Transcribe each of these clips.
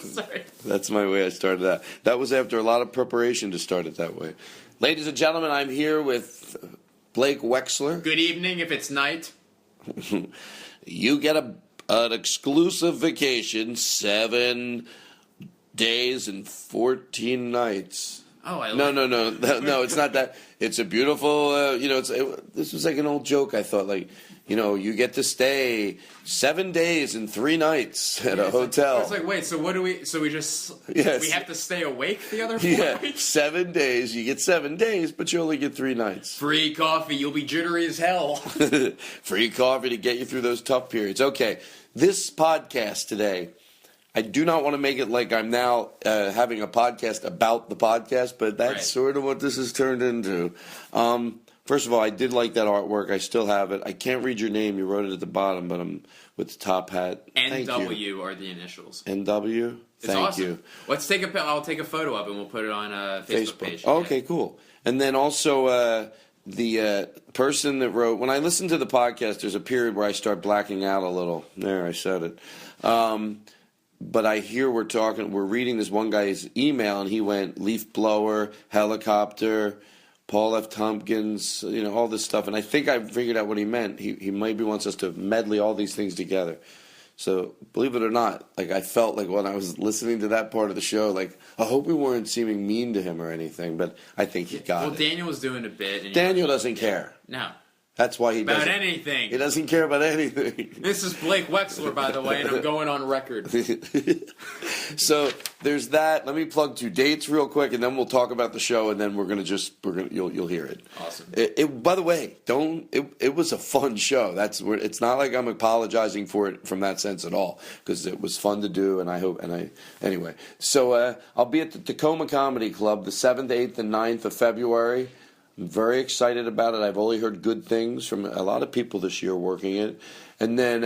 Sorry. That's my way I started that. That was after a lot of preparation to start it that way. Ladies and gentlemen, I'm here with Blake Wexler. Good evening if it's night. You get an exclusive vacation, 7 days and 14 nights. Oh, I No, it's not that. It's a beautiful, this was like an old joke, I thought, you get to stay 7 days and 3 nights at a hotel. It's like, wait, so what do we, so we just, Yes. we have to stay awake the other 4 Yeah, nights? 7 days. You get 7 days, but you only get 3 nights. Free coffee, you'll be jittery as hell. Free coffee to get you through those tough periods. Okay, this podcast today, I do not want to make it like I'm now having a podcast about the podcast, but that's sort of what this has turned into. First of all, I did like that artwork. I still have it. I can't read your name. You wrote it at the bottom, but I'm with the top hat. NW are the initials. NW? It's Thank awesome. you. Let's take I'll take a photo of it and we'll put it on a Facebook page. Oh, okay, cool. And then also the person that wrote, when I listen to the podcast, there's a period where I start blacking out a little. There, I said it. But I hear we're reading this one guy's email, and he went leaf blower, helicopter, Paul F. Tompkins, all this stuff. And I think I figured out what he meant. He maybe wants us to medley all these things together. So believe it or not, I felt like when I was listening to that part of the show, I hope we weren't seeming mean to him or anything, but I think he got it. Well, Daniel was doing a bit. And Daniel doesn't care. No. That's why he About doesn't. anything. He doesn't care about anything. This is Blake Wexler, by the way, and I'm going on record. So there's that. Let me plug 2 dates real quick, and then we'll talk about the show, and then you'll hear it. Awesome. By the way, it was a fun show. It's not like I'm apologizing for it from that sense at all, because it was fun to do, and anyway. So I'll be at the Tacoma Comedy Club the 7th, 8th, and 9th of February. I'm very excited about it. I've only heard good things from a lot of people this year working it. And then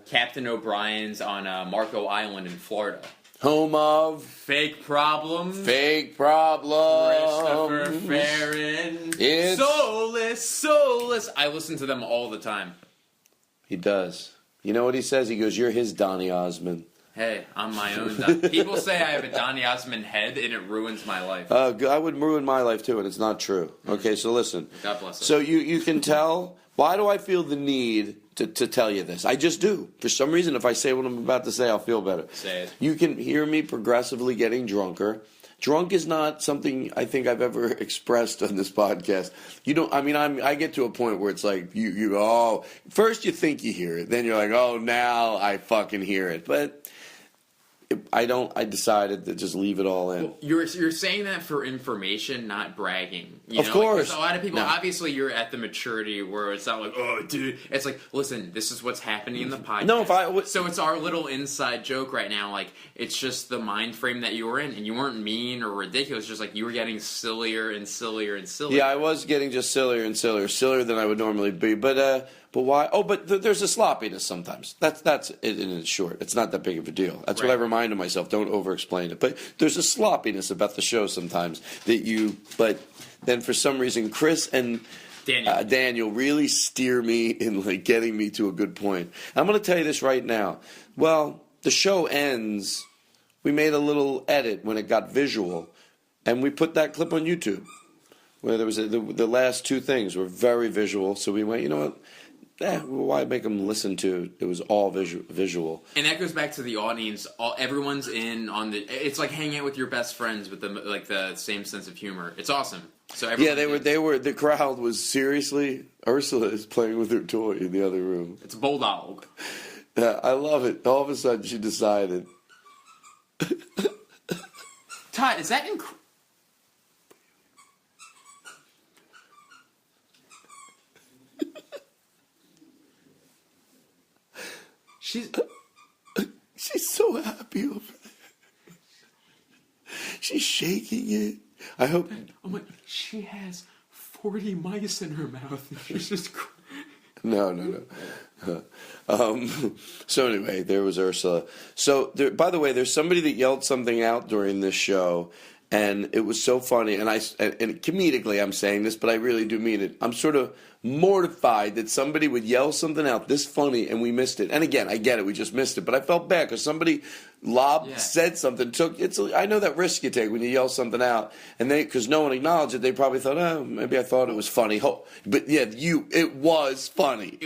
Captain O'Brien's on Marco Island in Florida. Home of Fake Problems. Christopher Farron. It's Soulless. I listen to them all the time. He does. You know what he says? He goes, "You're his Donny Osmond." Hey, I'm my own. People say I have a Donny Osmond head, and it ruins my life. I would ruin my life too, and it's not true. Okay, so listen. God bless it. So you can tell. Why do I feel the need to tell you this? I just do. For some reason, if I say what I'm about to say, I'll feel better. Say it. You can hear me progressively getting drunker. Drunk is not something I think I've ever expressed on this podcast. I get to a point where it's like you go, oh, first you think you hear it, then you're like, oh, now I fucking hear it, but. I decided to just leave it all in. Well, you're saying that for information, not bragging. Of course. A lot of people, obviously, you're at the maturity where it's not like, oh, dude. It's like, listen, this is what's happening in the podcast. No, so it's our little inside joke right now. It's just the mind frame that you were in, and you weren't mean or ridiculous. Just you were getting sillier and sillier and sillier. Yeah, I was getting just sillier and sillier than I would normally be. But why? Oh, but there's a sloppiness sometimes. That's it in short. It's not that big of a deal. That's what I reminded myself. Don't over-explain it. But there's a sloppiness about the show sometimes But then for some reason, Chris and Daniel really steer me in getting me to a good point. I'm going to tell you this right now. Well, the show ends. We made a little edit when it got visual, and we put that clip on YouTube. Where there was the last 2 things were very visual. So we went, you know what? Why make them listen to? It was all visual, and that goes back to the audience. Everyone's in on the. It's like hanging out with your best friends with the same sense of humor. It's awesome. So they were. The crowd was seriously. Ursula is playing with her toy in the other room. It's a bulldog. Yeah, I love it. All of a sudden, she decided. Todd, is that She's so happy over there. She's shaking it. I hope. I'm like, she has 40 mice in her mouth. She's just. No. So anyway, there was Ursula. So by the way, there's somebody that yelled something out during this show, and it was so funny. And comedically, I'm saying this, but I really do mean it. I'm sort of mortified that somebody would yell something out this funny and we missed it. And again, I get it, we just missed it, but I felt bad because somebody said something. I know that risk you take when you yell something out, and because no one acknowledged it, they probably thought, oh, maybe I thought it was funny. But yeah, it was funny.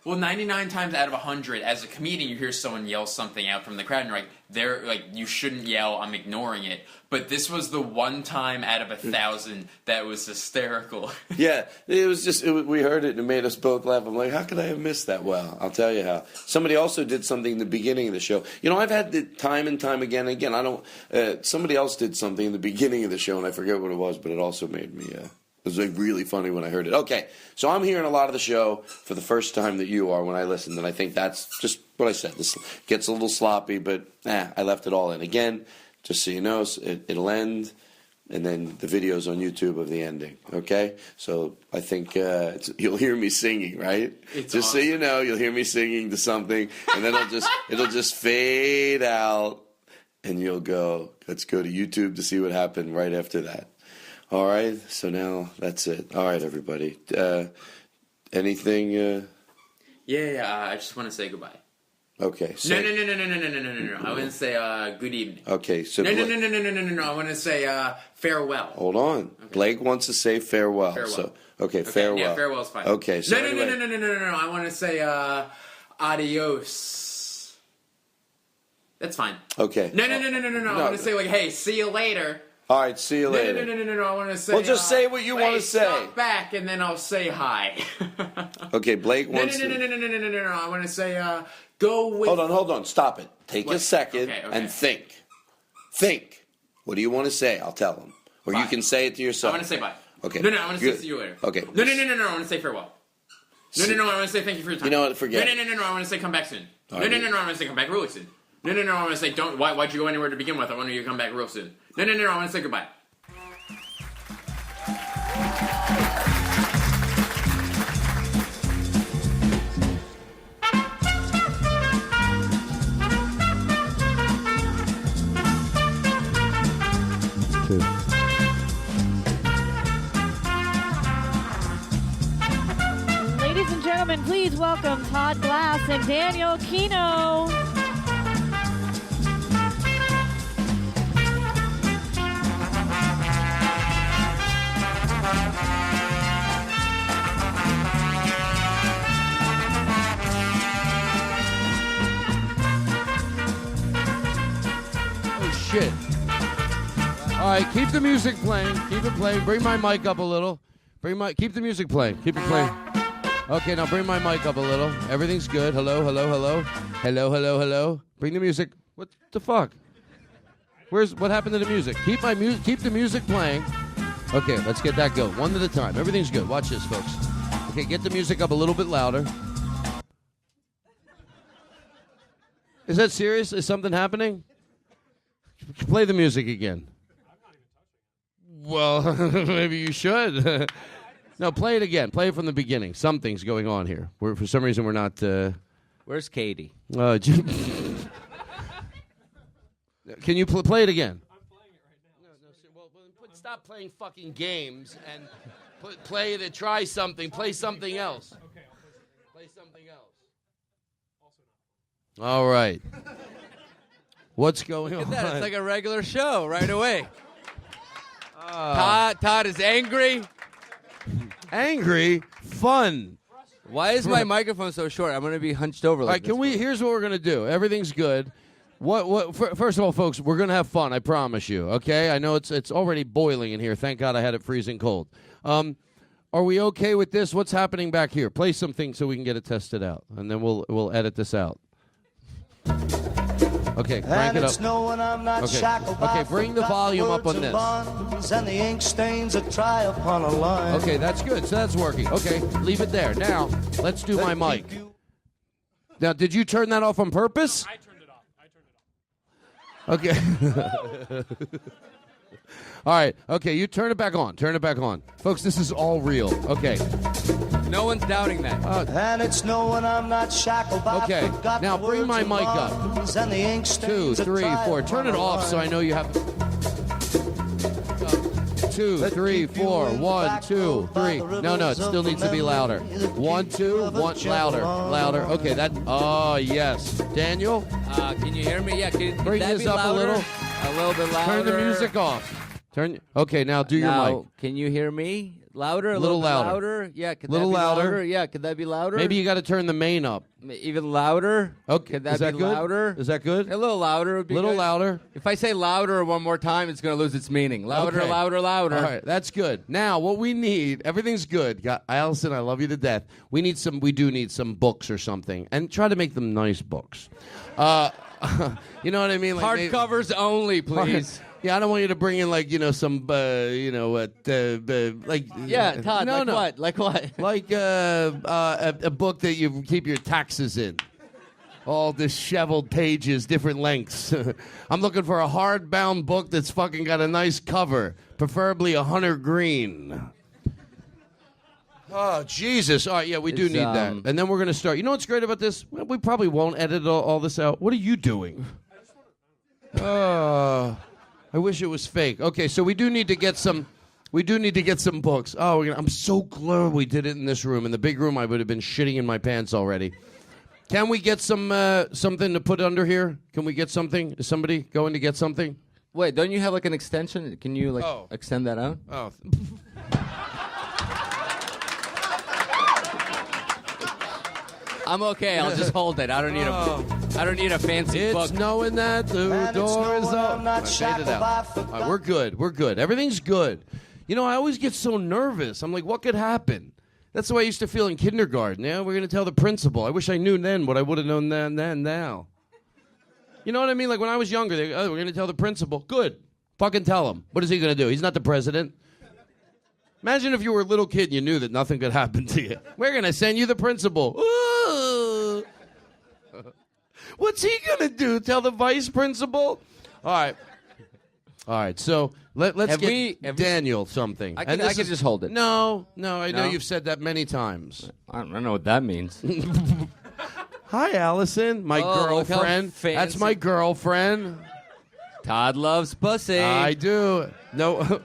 Well, 99 times out of 100, as a comedian, you hear someone yell something out from the crowd, and you're like, you shouldn't yell. I'm ignoring it. But this was the one time out of 1,000 that was hysterical. Yeah, it was just, we heard it and it made us both laugh. I'm like, how could I have missed that? Well, I'll tell you how. Somebody also did something in the beginning of the show. I've had the time and time again. I don't, somebody else did something in the beginning of the show, and I forget what it was, but it also made me, it was really funny when I heard it. Okay, so I'm hearing a lot of the show for the first time that you are when I listened, and I think that's just what I said. This gets a little sloppy, but I left it all in. Again, just so you know, it'll end, and then the video's on YouTube of the ending, okay? So I think you'll hear me singing, right? It's just awesome. So you know, you'll hear me singing to something, and then it'll just fade out, and you'll go, let's go to YouTube to see what happened right after that. All right, so now that's it. All right, everybody. Anything? I just want to say goodbye. Okay. No. I want to say good evening. Okay. So No. I want to say farewell. Hold on. Okay. Blake wants to say farewell. Farewell. So farewell. Yeah, farewell's fine. Okay. So No. I want to say adios. That's fine. Okay. No. I want to say hey, see you later. All right. See you later. No. I want to say. Well, just say what you want to say. Stop back, and then I'll say hi. Okay. Blake wants. No. I want to say go with. Hold on. Stop it. Take a second and think. Think. What do you want to say? I'll tell him, or bye. You can say it to yourself. I want to say bye. Okay. No. I want to say see you later. Okay. No. I want to say farewell. No. I want to say thank you for your time. You know what? Forget. No. I want to say come back soon. No. I want to say come back really soon. No. I want to say don't. Why'd you go anywhere to begin with? I want you to come back real soon. No. I want to say goodbye. Ladies and gentlemen, please welcome Todd Glass and Daniel Kino. Oh, shit. All right, keep the music playing. Keep it playing. Bring my mic up a little. Keep the music playing. Keep it playing. Okay, now bring my mic up a little. Everything's good. Hello. Bring the music. What the fuck? What happened to the music? Keep the music playing. Okay, let's get that going. One at a time. Everything's good. Watch this, folks. Okay, get the music up a little bit louder. Is that serious? Is something happening? Play the music again. Well, maybe you should. No, play it again. Play it from the beginning. Something's going on here. For some reason, we're not... Where's Katie? Can you play it again? I'm playing it right now. Well, stop playing fucking games and play it and try something. Play something else. Okay, I'll play something else. Also not. All right. What's going on? Look at that. It's like a regular show right away. Todd is angry. Angry? Fun. Why is my microphone so short? I'm going to be hunched over like All right, this. here's what we're going to do. Everything's good. First of all, folks, we're going to have fun, I promise you, okay? I know it's already boiling in here. Thank God I had it freezing cold. Are we okay with this? What's happening back here? Play something so we can get it tested out, and then we'll edit this out. Okay, crank it up. Okay, bring the volume up on this. And the ink stains that try upon a line. Okay, that's good. So that's working. Okay, leave it there. Now, let's do my mic. Now, did you turn that off on purpose? I turned it off. Okay. All right. Okay, you turn it back on. Turn it back on. Folks, this is all real. Okay. No one's doubting that. And it's knowing I'm not shackled by Okay, now bring my mic up. And the ink 2, 3, 4. Turn it off so I know you have... 2, 3, 4. 1, 2, 3. No, it still needs to be louder. 1, 2, 1. Louder. Okay, that. Oh, yes. Daniel? Can you hear me? Yeah, can Bring that this be up louder? a little. A little bit louder. Turn the music off. Okay, now do your Now, mic. can you hear me? Louder? A Little little bit louder. louder? Yeah, could Little that be louder. louder? Yeah, could that be louder? Maybe you got to turn the main up. Even louder? Okay, Could that is that be good? louder? Is that good? A little louder would be Little good. louder. If I say louder one more time, it's going to lose its meaning. Louder, Okay. louder, louder. All right, that's good. Now, what we need, everything's good. Allison, I love you to death. We do need some books or something, and try to make them nice books. You know what I mean? Like Hardcovers only, please. Yeah, I don't want you to bring in like some like Yeah, Todd. No, like no. what? Like what? Like a book that you keep your taxes in. All disheveled pages, different lengths. I'm looking for a hardbound book that's fucking got a nice cover, preferably a hunter green. Oh, Jesus. All right, yeah, we do need that. And then we're going to start. You know what's great about this? We probably won't edit all this out. What are you doing? I wish it was fake. Okay, so we do need to get some books. Oh, I'm so glad we did it in this room. In the big room, I would have been shitting in my pants already. Can we get something to put under here? Can we get something? Is somebody going to get something? Wait, don't you have like an extension? Can you extend that out? Oh. I'm okay. I'll just hold it. I don't need a fancy book. It's knowing that the door is up. I fade it out. All right, we're good. We're good. Everything's good. You know, I always get so nervous. I'm like, what could happen? That's the way I used to feel in kindergarten. Yeah, we're going to tell the principal. I wish I knew then what I would have known then now. You know what I mean? Like when I was younger, we're going to tell the principal. Good. Fucking tell him. What is he going to do? He's not the president. Imagine if you were a little kid and you knew that nothing could happen to you. We're going to send you the principal. Ooh. What's he going to do? Tell the vice principal? All right, so let's get Daniel something. I can just hold it. No, I know you've said that many times. I don't know what that means. Hi, Allison, my girlfriend. That's my girlfriend. Todd loves pussy. I do. No.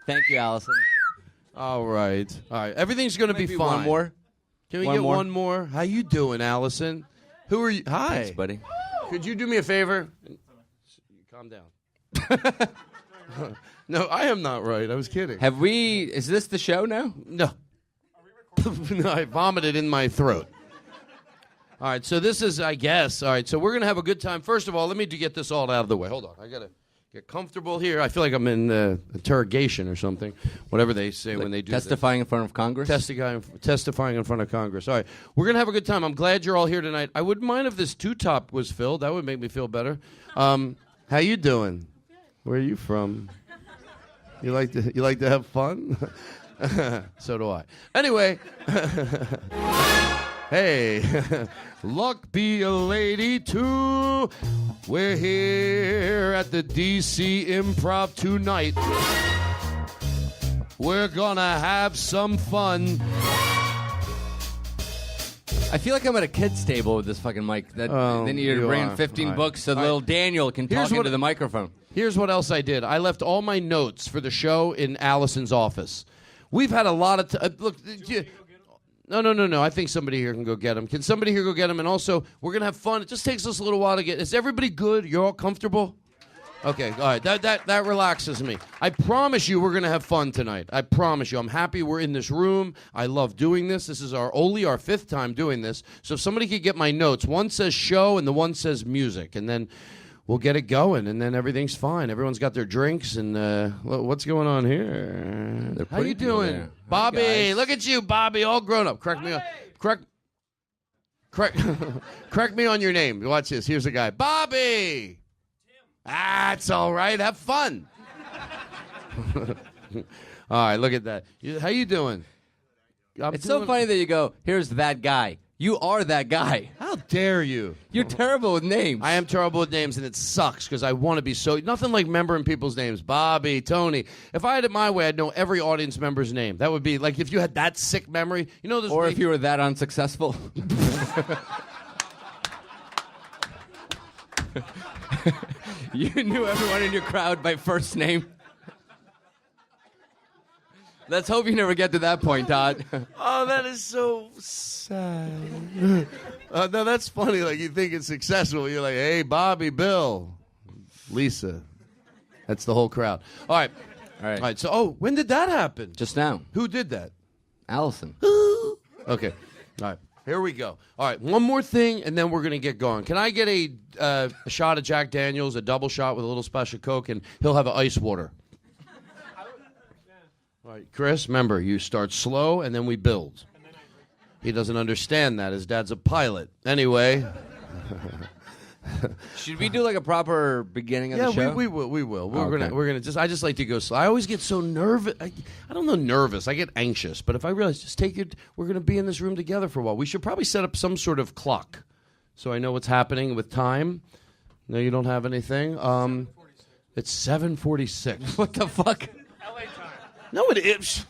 Thank you, Allison. All right. Everything's going to be fine. One more. Can we get one more? How you doing, Allison? Who are you? Hi. Thanks, buddy. Could you do me a favor? Calm down. No, I am not right. I was kidding. Is this the show now? No. No, I vomited in my throat. All right, so this is, I guess. All right, so we're going to have a good time. First of all, let me get this all out of the way. Hold on. I got to get comfortable here. I feel like I'm in interrogation or something, whatever they say when they do testifying in front of Congress? Testifying in front of Congress. All right, we're going to have a good time. I'm glad you're all here tonight. I wouldn't mind if this two-top was filled. That would make me feel better. How you doing? Where are you from? You like to have fun? So do I. Anyway. Hey, luck be a lady too. We're here at the DC Improv tonight. We're gonna have some fun. I feel like I'm at a kid's table with this fucking mic. They need to bring in 15 books so little Daniel can talk into the microphone. Here's what else I did. I left all my notes for the show in Allison's office. We've had a lot of look. No. I think somebody here can go get them. Can somebody here go get them? And also, we're going to have fun. It just takes us a little while to get... Is everybody good? You're all comfortable? Okay, all right. That relaxes me. I promise you we're going to have fun tonight. I promise you. I'm happy we're in this room. I love doing this. This is only our 5th time doing this. So if somebody could get my notes. One says show and the one says music. And then we'll get it going. And then everything's fine. Everyone's got their drinks. And what's going on here? How you doing? There. Bobby, Hi, look at you, Bobby, all grown up. Correct me on your name. Watch this. Here's a guy. Bobby! That's all right. Have fun. All right, look at that. How you doing? It's so funny that you go, here's that guy. You are that guy. How dare you? You're terrible with names. I am terrible with names, and it sucks because I want to be so... Nothing like remembering people's names. Bobby, Tony. If I had it my way, I'd know every audience member's name. That would be like if you had that sick memory. You know, or if you were that unsuccessful. You knew everyone in your crowd by first name. Let's hope you never get to that point, Todd. Oh, that is so sad. No, that's funny. Like, you think it's successful. You're like, hey, Bobby, Bill, Lisa. That's the whole crowd. All right. All right. So, when did that happen? Just now. Who did that? Allison. Okay. All right. Here we go. All right. One more thing, and then we're going to get going. Can I get a shot of Jack Daniels, a double shot with a little splash of Coke, and he'll have an ice water? All right, Chris, remember, you start slow, and then we build. He doesn't understand that. His dad's a pilot. Anyway. Should we do like a proper beginning of the show? Yeah, we will. Okay. We're gonna just. I just like to go slow. I always get so nervous. I don't know, nervous. I get anxious. But if I realize, just take it. We're gonna be in this room together for a while. We should probably set up some sort of clock, so I know what's happening with time. No, you don't have anything. It's 7:46. What the fuck? No, it is.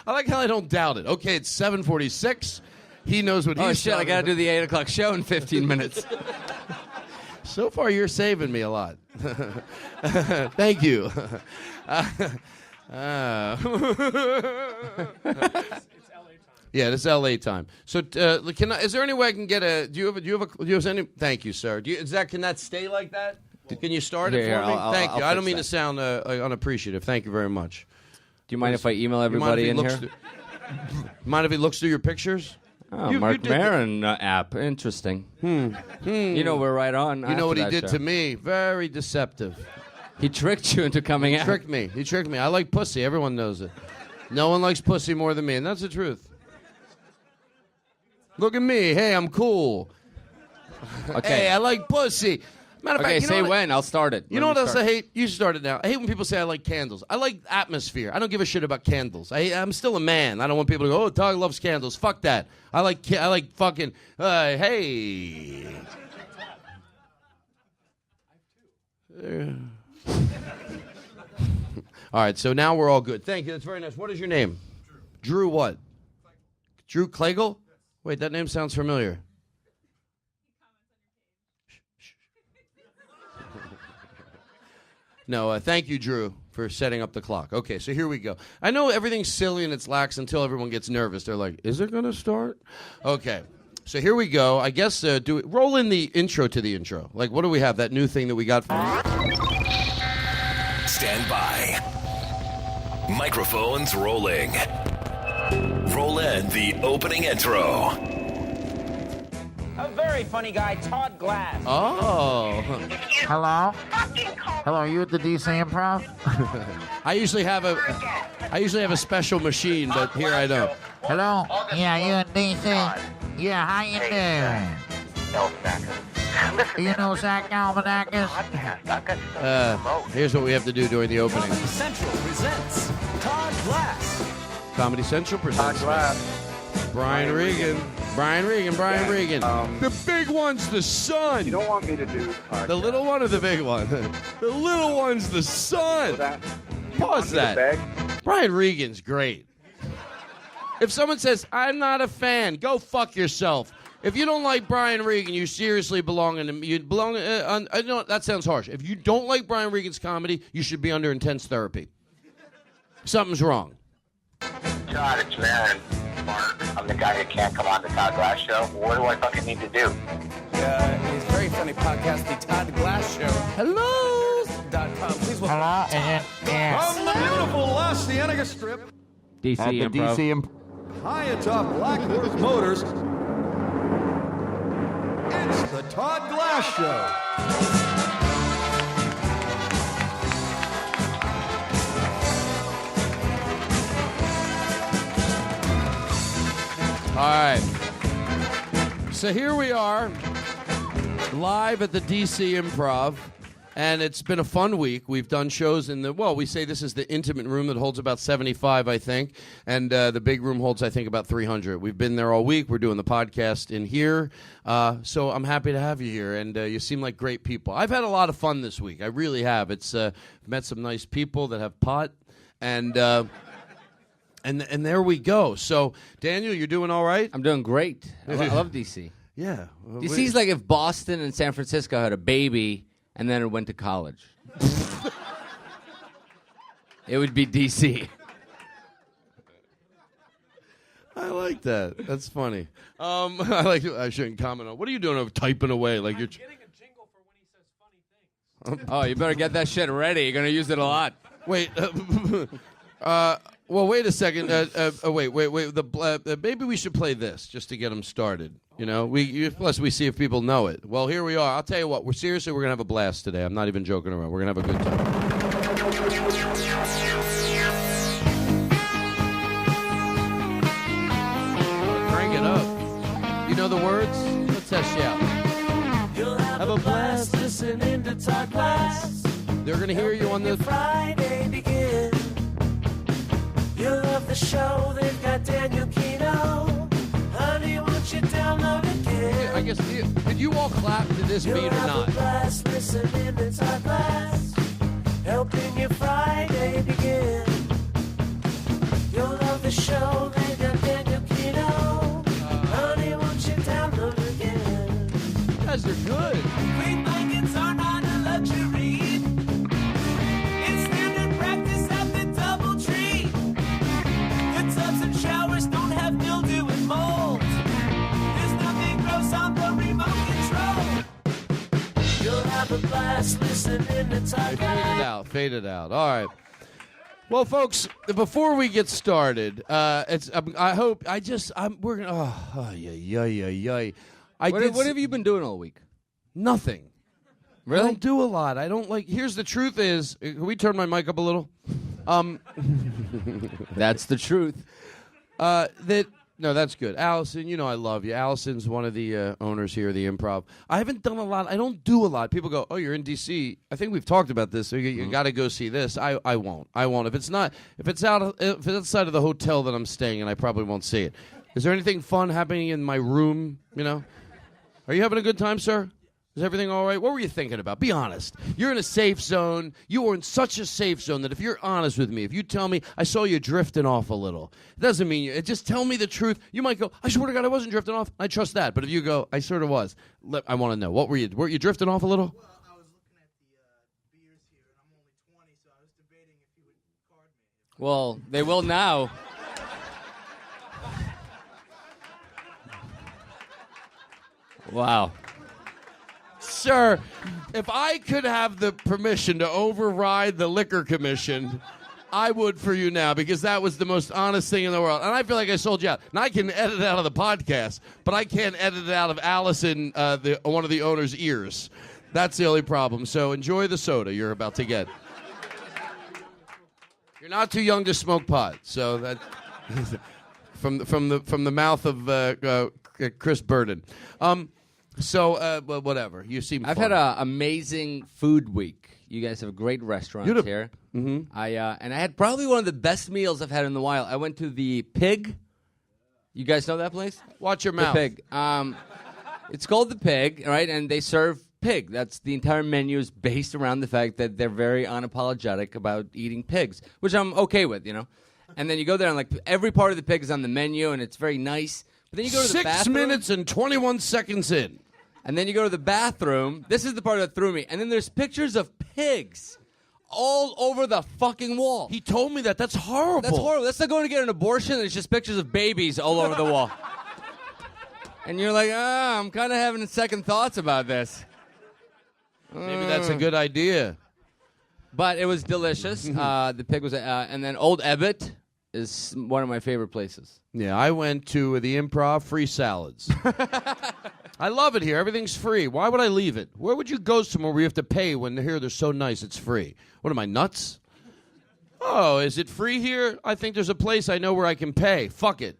I like how I don't doubt it. Okay, it's 7:46. He knows what he's Oh, shit, I got to do the 8 o'clock show in 15 minutes. So far, you're saving me a lot. Thank you. Yeah, it's LA time. So, is there any way I can get a? Do you have any? Thank you, sir. Can that stay like that? Can you start it for me? Thank you. I don't mean to sound unappreciative. Thank you very much. Do you mind if I email everybody in here? Mind if he looks through your pictures? Oh, Mark Maron app. Interesting. You know, we're right on. You know what he did to me? Very deceptive. He tricked you into coming out. He tricked me. I like pussy. Everyone knows it. No one likes pussy more than me, and that's the truth. Look at me. Hey, I'm cool. Okay. Hey, I like pussy. Matter of Okay, fact, say when. I'll start it. You know what else I hate? You start it now. I hate when people say I like candles. I like atmosphere. I don't give a shit about candles. I'm still a man. I don't want people to go, oh, Todd loves candles. Fuck that. I like fucking, hey. All right, so now we're all good. Thank you. That's very nice. What is your name? Drew what? Drew Klegel? Wait, that name sounds familiar. No, thank you, Drew, for setting up the clock. Okay, so here we go. I know everything's silly and it's lax until everyone gets nervous. They're like, is it going to start? Okay, so here we go. I guess roll in the intro to the intro. Like, what do we have? That new thing that we got from you? Stand by. Microphones rolling. Roll in the opening intro. A very funny guy, Todd Glass. Oh. Hello? Hello, are you at the DC Improv? I usually have a special machine, but here I don't. Hello? Yeah, you in DC? Yeah, how you doing? You know Zach Galifianakis? Here's what we have to do during the opening. Comedy Central presents Todd Glass. Comedy Central presents Todd Glass. Brian Regan. The big one's the son. You don't want me to do the little one or the big one? The little one's the son. Pause that. Brian Regan's great. If someone says, I'm not a fan, go fuck yourself. If you don't like Brian Regan, you seriously belong in. You belong. I know that sounds harsh. If you don't like Brian Regan's comedy, you should be under intense therapy. Something's wrong. Todd, it's Marin. Mark, I'm the guy who can't come on the Todd Glass Show. What do I fucking need to do? His very funny podcast, The Todd Glass Show. Hello. .com. Please welcome. Hello? Yes. From the beautiful Los Cienega Strip. DC At the Improv. DC Improv. High atop Black Horse Motors. It's the Todd Glass Show. All right. So here we are, live at the DC Improv, and it's been a fun week. We've done shows in we say this is the intimate room that holds about 75, I think, and the big room holds, I think, about 300. We've been there all week. We're doing the podcast in here, so I'm happy to have you here, and you seem like great people. I've had a lot of fun this week. I really have. It's met some nice people that have pot, and there we go. So, Daniel, you're doing all right? I'm doing great. I love DC. Yeah. DC's like if Boston and San Francisco had a baby and then it went to college. It would be DC. like that. That's funny. I shouldn't comment on. What are you doing over typing away? Like you're getting a jingle for when he says funny things. Oh, you better get that shit ready. You're gonna use it a lot. Wait. Well, wait a second. Wait. Maybe we should play this just to get them started. You know, plus we see if people know it. Well, here we are. I'll tell you what. We're gonna have a blast today. I'm not even joking around. We're gonna have a good time. Crank it up. You know the words? Let's test you out. You'll have a blast listening to Todd Glass. They're gonna hear you on the Friday begin. You'll love the show. They've got Daniel Kino. Honey, won't you download again? I guess did you all clap to this beat or not? A blast listening to Todd Glass, helping your Friday begin. You'll love the show. They got Daniel Kino. Honey, won't you download again? You guys are good. Great blankets are not a luxury. It's standard practice at the DoubleTree. Good tubs and showers don't have mildew and mold. There's nothing gross on the remote control. You'll have a blast listening to Todd Glass. Fade it out. All right. Well, folks, before we get started, we're gonna. What have you been doing all week? Nothing. Really? I don't do a lot. I don't like. Here's the truth: is can we turn my mic up a little? That's the truth. No, that's good. Allison, you know I love you. Allison's one of the owners here, the Improv. I haven't done a lot. I don't do a lot. People go, oh, you're in D.C. I think we've talked about this. So you got to go see this. I won't. If it's outside of the hotel that I'm staying in, I probably won't see it. Is there anything fun happening in my room? You know, are you having a good time, sir? Is everything all right? What were you thinking about? Be honest. You're in a safe zone. You are in such a safe zone that if you're honest with me, if you tell me, I saw you drifting off a little, it doesn't mean you. Just tell me the truth. You might go, I swear to God, I wasn't drifting off. I trust that. But if you go, I sort of was. I want to know. What were you? Were you drifting off a little? Well, I was looking at the beers here, and I'm only 20, so I was debating if you would card me. Well, they will now. Wow. Sir, if I could have the permission to override the liquor commission, I would for you now, because that was the most honest thing in the world. And I feel like I sold you out. Now, I can edit it out of the podcast, but I can't edit it out of Allison, one of the owner's ears. That's the only problem. So enjoy the soda you're about to get. You're not too young to smoke pot. So that from the mouth of Chris Burden. So, whatever. You seem I've fun. had an amazing food week. You guys have great restaurants here. Mm-hmm. I had probably one of the best meals I've had in a while. I went to the Pig. You guys know that place? Watch your the mouth. Pig. It's called the Pig, right? And they serve pig. That's the entire menu is based around the fact that they're very unapologetic about eating pigs, which I'm okay with, you know. And then you go there and like every part of the pig is on the menu, and it's very nice. But then you go to the bathroom. 6 minutes and 21 seconds in. And then you go to the bathroom. This is the part that threw me. And then there's pictures of pigs all over the fucking wall. He told me that. That's horrible. That's horrible. That's like going to get an abortion. It's just pictures of babies all over the wall. And you're like, I'm kind of having second thoughts about this. Maybe that's a good idea. But it was delicious. The pig was, and then Old Ebbitt is one of my favorite places. Yeah, I went to the Improv, free salads. I love it here. Everything's free. Why would I leave it? Where would you go somewhere where you have to pay when they're so nice it's free? What am I, nuts? Oh, is it free here? I think there's a place I know where I can pay. Fuck it.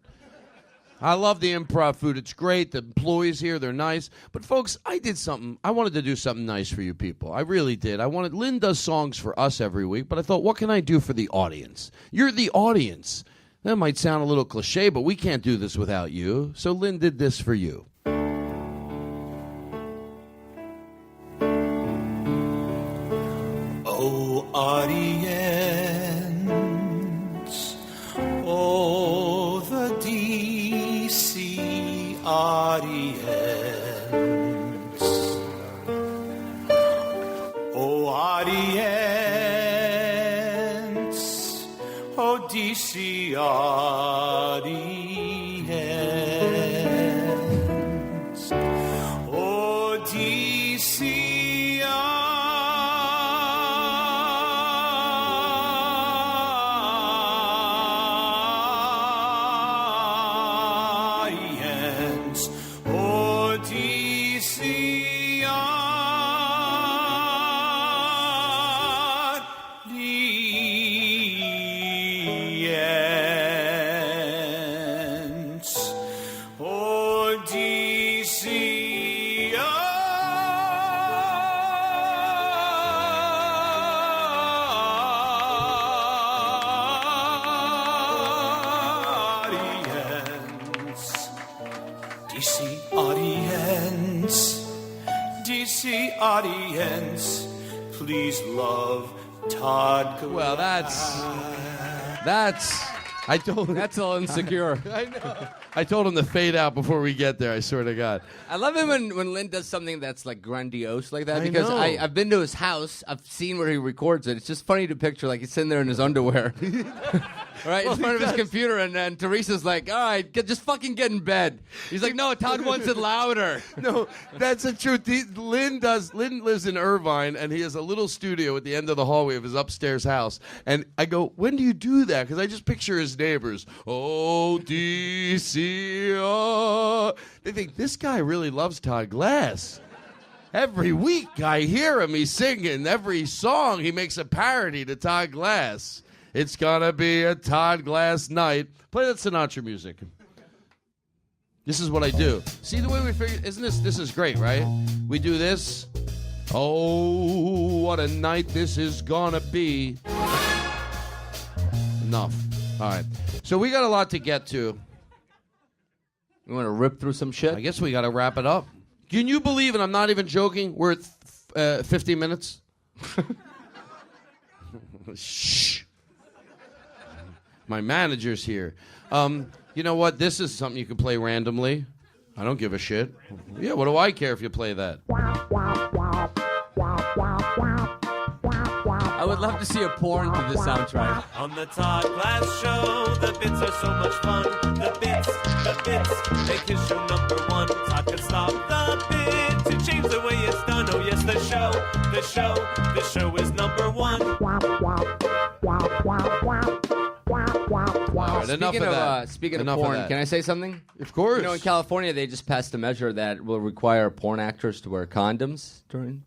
I love the Improv food. It's great. The employees here, they're nice. But, folks, I did something. I wanted to do something nice for you people. I really did. Lynn does songs for us every week, but I thought, what can I do for the audience? You're the audience. That might sound a little cliche, but we can't do this without you. So Lynn did this for you. Oh, audience, oh, the DC audience, oh, audience, oh, DC audience. DC audience, please love Todd. Well, that's. I told him. That's all insecure. I know. I told him to fade out before we get there. I swear to God. I love it when Lynn does something that's like grandiose like that I because know. I've been to his house. I've seen where he records it. It's just funny to picture like he's sitting there in his underwear, right in front of his computer, and Teresa's like, "All right, just fucking get in bed." He's like, "No, Todd wants it louder." No, that's the truth. Lynn lives in Irvine, and he has a little studio at the end of the hallway of his upstairs house. And I go, when do you do that? Because I just picture his neighbors. Oh, DC. They think this guy really loves Todd Glass. Every week I hear him. He's singing. Every song he makes a parody to Todd Glass. It's gonna be a Todd Glass night. Play that Sinatra music. This is what I do. See the way we figure? Isn't this is great, right? We do this. Oh, what a night this is gonna be. Enough. All right. So we got a lot to get to. You want to rip through some shit? I guess we got to wrap it up. Can you believe it? I'm not even joking. We're at 50 minutes. Shh. My manager's here. You know what? This is something you can play randomly. I don't give a shit. Yeah, what do I care if you play that? I would love to see a porn to this soundtrack. On the Todd Glass Show, the bits are so much fun. The bits, make his show number one. Todd can stop the bit to change the way it's done. Oh yes, the show is number one. All right, enough of that. Speaking Enough of porn, that. can I say something? Of course. You know, in California, they just passed a measure that will require porn actors to wear condoms during.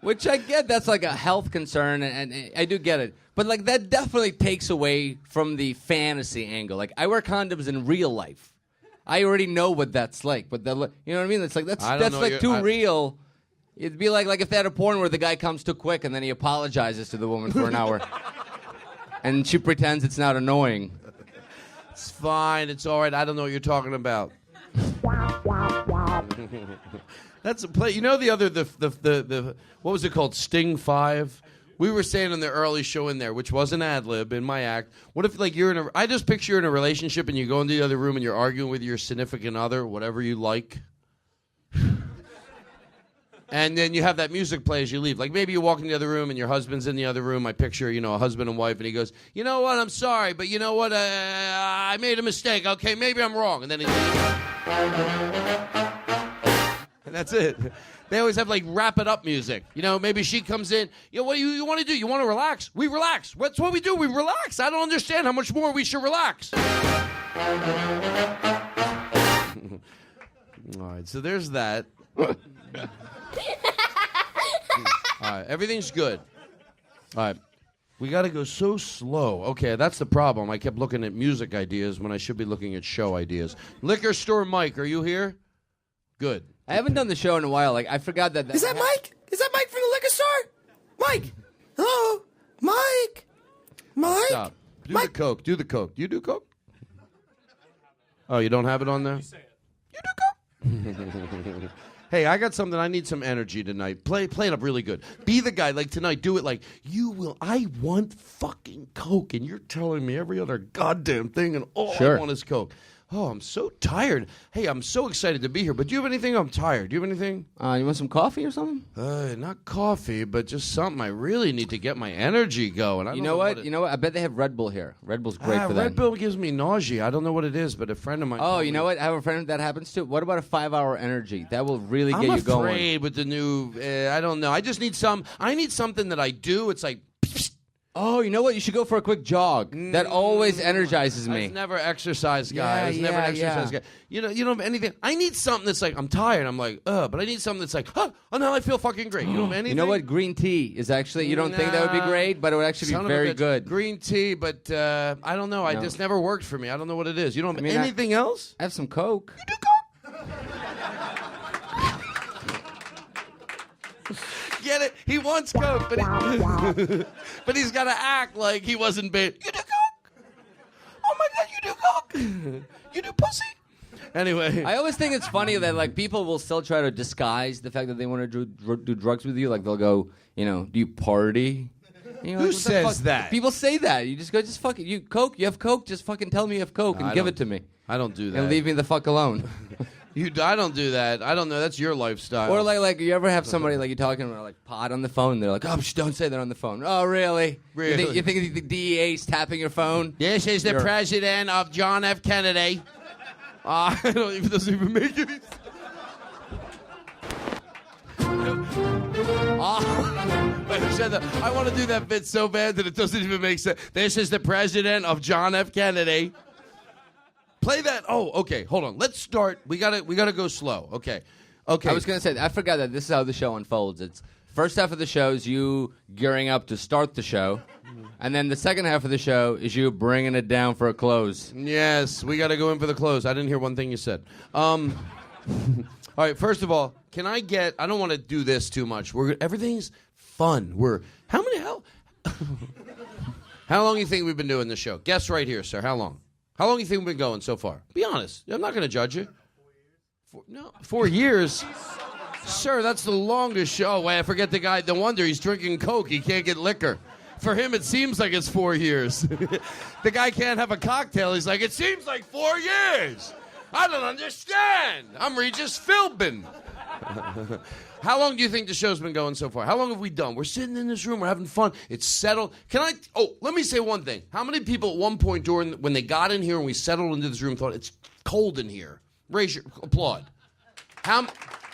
Which I get, that's like a health concern, and I do get it. But like that definitely takes away from the fantasy angle. Like I wear condoms in real life. I already know what that's like. But you know what I mean? It's like that's like too real. It'd be like if they had a porn where the guy comes too quick and then he apologizes to the woman for an hour, and she pretends it's not annoying. It's fine. It's all right. I don't know what you're talking about. That's a play. You know the what was it called? Sting 5. We were saying in the early show in there, which was an ad lib in my act. What if like you're in I just picture you're in a relationship and you go into the other room and you're arguing with your significant other, whatever you like. And then you have that music play as you leave. Like maybe you walk in the other room and your husband's in the other room. I picture, a husband and wife, and he goes, "You know what? I'm sorry, but you know what? I made a mistake. Okay, maybe I'm wrong." And then and that's it. They always have like wrap it up music. Maybe she comes in. What do you want to do? You want to relax? We relax. That's what we do. We relax. I don't understand how much more we should relax. All right, so there's that. All right, everything's good. All right. We got to go so slow. Okay, that's the problem. I kept looking at music ideas when I should be looking at show ideas. Liquor Store Mike, are you here? Good. I haven't done the show in a while. Like I forgot that. Is that Mike? Is that Mike from the liquor store? Mike. Hello, Mike. Mike. Stop. Do the coke. Do the coke. Do you do coke? Oh, you don't have it on there? You do coke? Hey, I got something. I need some energy tonight. Play it up really good. Be the guy. Like tonight, do it like you will. I want fucking coke, and you're telling me every other goddamn thing, and all I want is coke. Oh, I'm so tired. Hey, I'm so excited to be here. But do you have anything? I'm tired. Do you have anything? You want some coffee or something? Not coffee, but just something. I really need to get my energy going. You know what? I bet they have Red Bull here. Red Bull's great for that. Red Bull gives me nausea. I don't know what it is, but a friend of mine. Oh, you know what? I have a friend that happens to. What about a 5-hour energy? That will really get you going. I'm afraid with the new. I don't know. I just need some. I need something that I do. It's like. Oh, you know what? You should go for a quick jog. That always energizes I me. was never exercise guy. Yeah, I was never an yeah, exercise guy. You don't have anything. I need something that's like, I'm tired. I'm like, but I need something that's like, oh, now I feel fucking great. You don't have anything? You know what? Green tea is actually, you don't think that would be great, but it would actually Son be of a very bitch. good. Green tea, but I don't know. I No. just never worked for me. I don't know what it is. You don't have mean, anything else? I have some Coke. Get it? He wants Coke, but, but he's got to act like he wasn't bait. You do Coke? Oh my God, you do Coke? You do pussy? Anyway. I always think it's funny that like people will still try to disguise the fact that they want to do drugs with you. Like they'll go, do you party? And you're Who like, what the says fuck? that? People say that. You just go, just fucking, you Coke, you have Coke, just fucking tell me you have Coke and I give don't- it to me. I don't do that. And leave me the fuck alone. I don't do that. I don't know. That's your lifestyle. Or like you ever have somebody like you're talking about like pot on the phone? They're like, oh, don't say that on the phone. Oh, really? Really? You think the DEA's tapping your phone? This is the You're- president of John F. Kennedy. I don't even doesn't even make any sense. I want to do that bit so bad that it doesn't even make sense. This is the president of John F. Kennedy. Play that. Oh, okay. Hold on. Let's start. We gotta go slow. Okay. I was gonna say I forgot that this is how the show unfolds. It's first half of the show is you gearing up to start the show, and then the second half of the show is you bringing it down for a close. Yes, we got to go in for the close. I didn't hear one thing you said. All right, first of all, can I get... I don't want to do this too much. Everything's fun. How long do you think we've been doing this show? Guess right here, sir. How long? How long do you think we've been going so far? Be honest. I'm not going to judge you. 4 years? Sir, that's the longest show. Wait, I forget the guy. No wonder he's drinking Coke. He can't get liquor. For him, it seems like it's 4 years. The guy can't have a cocktail. He's like, it seems like 4 years. I don't understand. I'm Regis Philbin. How long do you think the show's been going so far? How long have we done? We're sitting in this room. We're having fun. It's settled. Let me say one thing. How many people at one point when they got in here and we settled into this room thought, it's cold in here? Raise your applaud.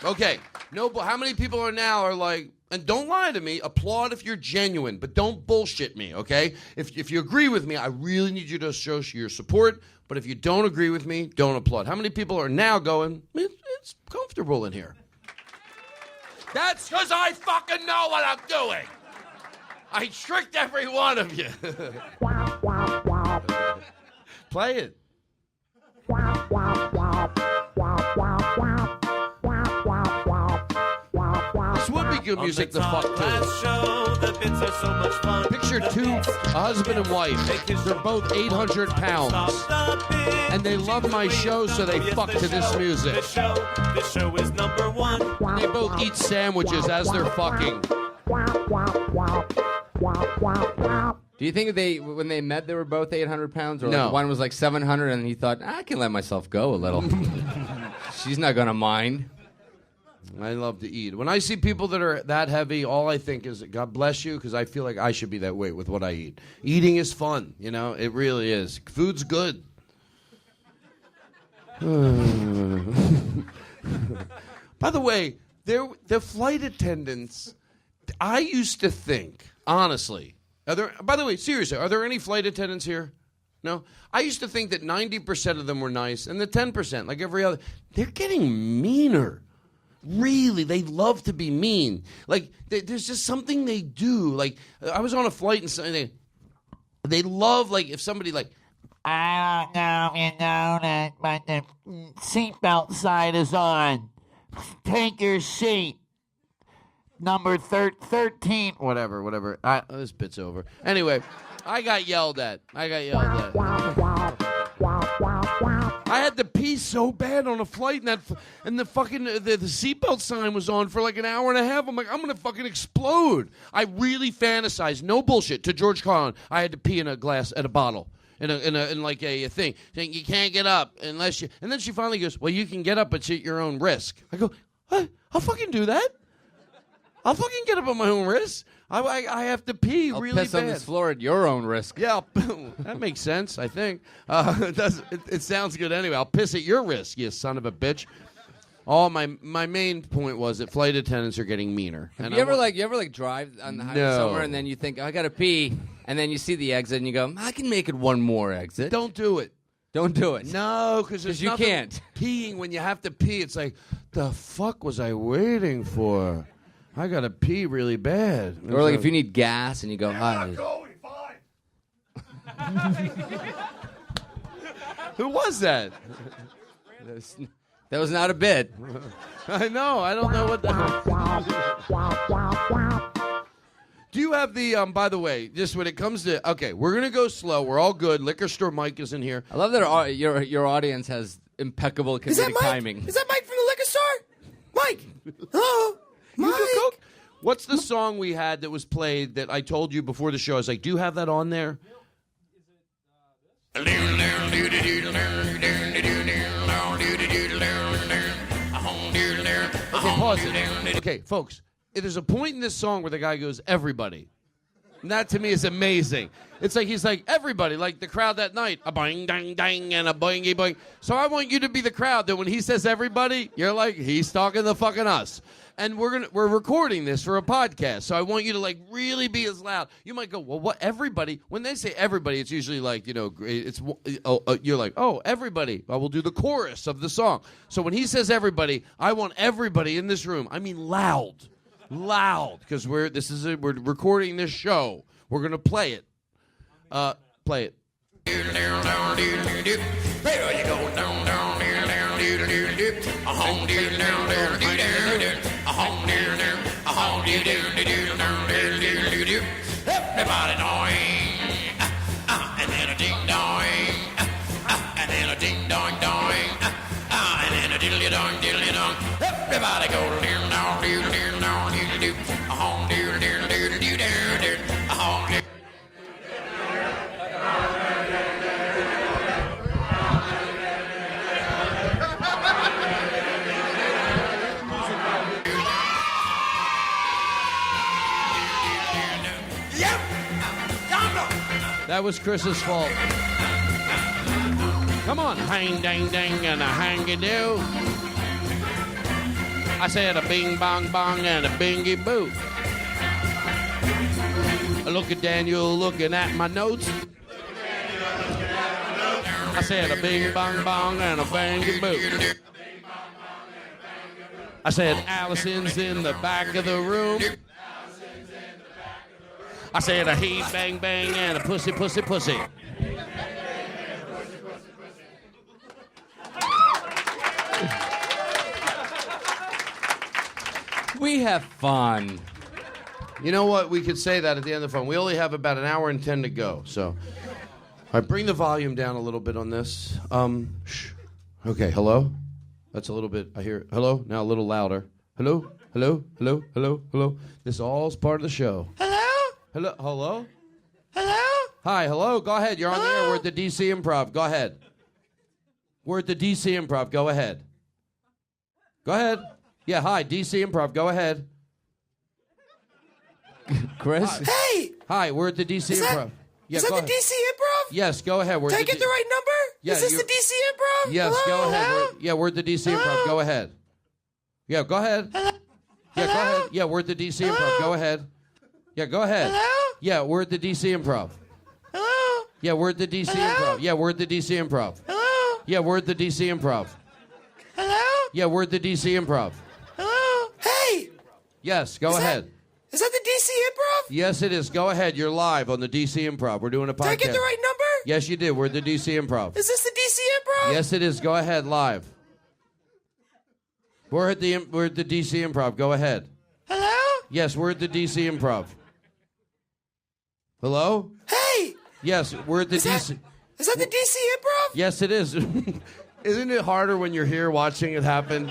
Okay. No, how many people are like, and don't lie to me, applaud if you're genuine, but don't bullshit me, okay? If you agree with me, I really need you to show your support, but if you don't agree with me, don't applaud. How many people are now going, it's comfortable in here? That's because I fucking know what I'm doing. I tricked every one of you. Play it. This would be good music to fuck to. Picture a husband and wife. They're both 800 pounds. And they love my show, so they fuck to this music. This show is number one. They both eat sandwiches as they're fucking. Do you think when they met, they were both 800 pounds? Or No. like one was like 700, and he thought, I can let myself go a little. She's not going to mind. I love to eat. When I see people that are that heavy, all I think is, God bless you, because I feel like I should be that weight with what I eat. Eating is fun, it really is. Food's good. By the way, the flight attendants, I used to think, honestly, by the way, seriously, are there any flight attendants here? No? I used to think that 90% of them were nice, and the 10%, like every other, they're getting meaner. Really, they love to be mean. Like, there's just something they do. Like, I was on a flight and they love, like, if somebody, like, I don't know if you know that, but the seatbelt sign is on. Take your seat. Number 13. whatever. This bit's over. Anyway, I got yelled at. I had to pee so bad on a flight, and the fucking the seatbelt sign was on for like an hour and a half. I'm like, I'm gonna fucking explode. I really fantasized, no bullshit, to George Carlin. I had to pee in a bottle. In like a thing, saying you can't get up unless you. And then she finally goes, "Well, you can get up, but it's at your own risk." I go, "What? I'll fucking do that. I'll fucking get up on my own risk. I have to pee I'll really piss bad." on this floor at your own risk. Yeah, that makes sense. I think it sounds good anyway. I'll piss at your risk, you son of a bitch. All my main point was that flight attendants are getting meaner. Have And you ever drive on the highway No. somewhere and then you think, I gotta pee, and then you see the exit and you go, I can make it one more exit. Don't do it. Don't do it. No, because you can't. Peeing when you have to pee, it's like, the fuck was I waiting for? I gotta pee really bad. Or like if you need gas and you go, Who was that? That was not a bit. I know. I don't know what the. Do you have the? By the way, just when it comes to we're gonna go slow. We're all good. Liquor store Mike is in here. I love that your audience has impeccable comedic timing. Is that Mike from the liquor store? Mike. Hello. You do coke? What's the song we had that was played that I told you before the show? I was like, do you have that on there? Okay, pause it. Okay, folks, there's a point in this song where the guy goes, everybody. And that to me is amazing. It's like he's like, everybody, like the crowd that night, a boing, dang, dang, and a boingy, boing. So I want you to be the crowd that when he says everybody, you're like, he's talking to fucking us. And we're recording this for a podcast, so I want you to like really be as loud. You might go, well, what everybody? When they say everybody, it's usually like it's you're like, oh, everybody. I will do the chorus of the song. So when he says everybody, I want everybody in this room. I mean loud, because we're recording this show. We're gonna play it. Play it. There you go, down, down, down, down, everybody doing, and then a ding dong, and then a ding dong doing, and then a diddly dong. Everybody go down, down, down, down, down, That was Chris's fault. Come on, hang, dang, dang, and a hang-a-do. I said a bing, bong, bong, and a bingy boo. Look at Daniel looking at my notes. I said a bing, bong, bong, and a bangy boo. I said Allison's in the back of the room. I said a heat, bang, bang, and a pussy, pussy, pussy. We have fun. You know what? We could say that at the end of the phone. We only have about an hour and 10 to go. So, I bring the volume down a little bit on this. Shh. Okay, hello? That's a little bit, I hear, hello? Now a little louder. Hello? Hello? Hello? Hello? Hello? This all's part of the show. Hello? Hello? Hello? Hello? Hi, hello? Go ahead. You're on the air. We're at the DC Improv. Go ahead. We're at the DC Improv. Go ahead. Go ahead. Yeah, hi, DC Improv. Go ahead. Chris? Hey! Hi, we're at the DC Improv. Yeah, is that go the ahead. DC Improv? Yes, go ahead. We're Did I at the get the right number? Yeah, is this the DC Improv? Yes, Hello? go ahead. Hello? We're at the DC Improv. Go ahead. Yeah, go ahead. Hello? Yeah, go ahead. Yeah, we're at the DC Improv. Go ahead. Yeah, go ahead. Hello? Yeah, we're at the DC Improv. Hello? Yeah, we're at the DC Improv. Yeah, we're at the DC Improv. Hello? Yeah, we're at the DC Improv. Hello? Yeah, we're at the DC Improv. Hello? Hey! Yes, go ahead. Is that the DC Improv? Yes, it is. Go ahead. You're live on the DC Improv. We're doing a podcast. Did I get the right number? Yes, you did. We're at the DC Improv. Is this the DC Improv? Yes, it is. Go ahead, live. We're at the DC Improv. Go ahead. Hello? Yes, we're at the DC Improv. Hello? Hey! Yes, we're at the DC. Is that the DC Improv? Yes, it is. Isn't it harder when you're here watching it happen?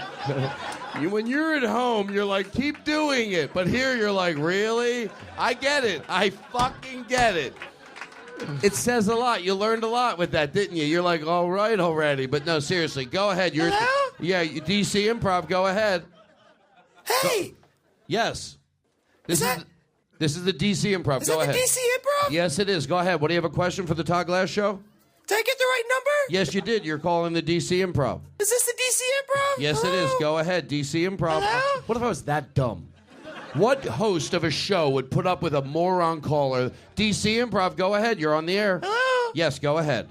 When you're at home, you're like, keep doing it. But here, you're like, really? I get it. I fucking get it. It says a lot. You learned a lot with that, didn't you? You're like, all right already. But no, seriously, go ahead. You're Hello? DC Improv. Go ahead. Hey! Yes. This is the DC Improv. Is Go that ahead. the DC Improv? Yes, it is. Go ahead. What do you have a question for the Todd Glass Show? Did I get the right number? Yes, you did. You're calling the DC Improv. Is this the DC Improv? Yes, it is. Go ahead. DC Improv. Hello? What if I was that dumb? What host of a show would put up with a moron caller? DC Improv. Go ahead. You're on the air. Hello? Yes, go ahead.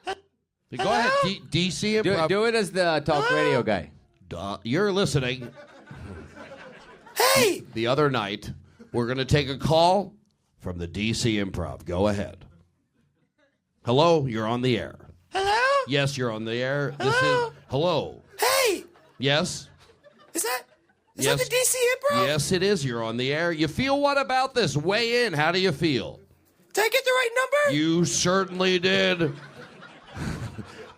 Go ahead. DC Improv. Do it as the talk radio guy. You're listening. Hey! The other night, we're going to take a call from the DC Improv. Go ahead. Hello, you're on the air. Hello? Yes, you're on the air. Hello? This is hello. Hey! Yes. Is that Yes. the DC Improv? Yes, it is. You're on the air. You feel what about this? Weigh in. How do you feel? Did I get the right number? You certainly did.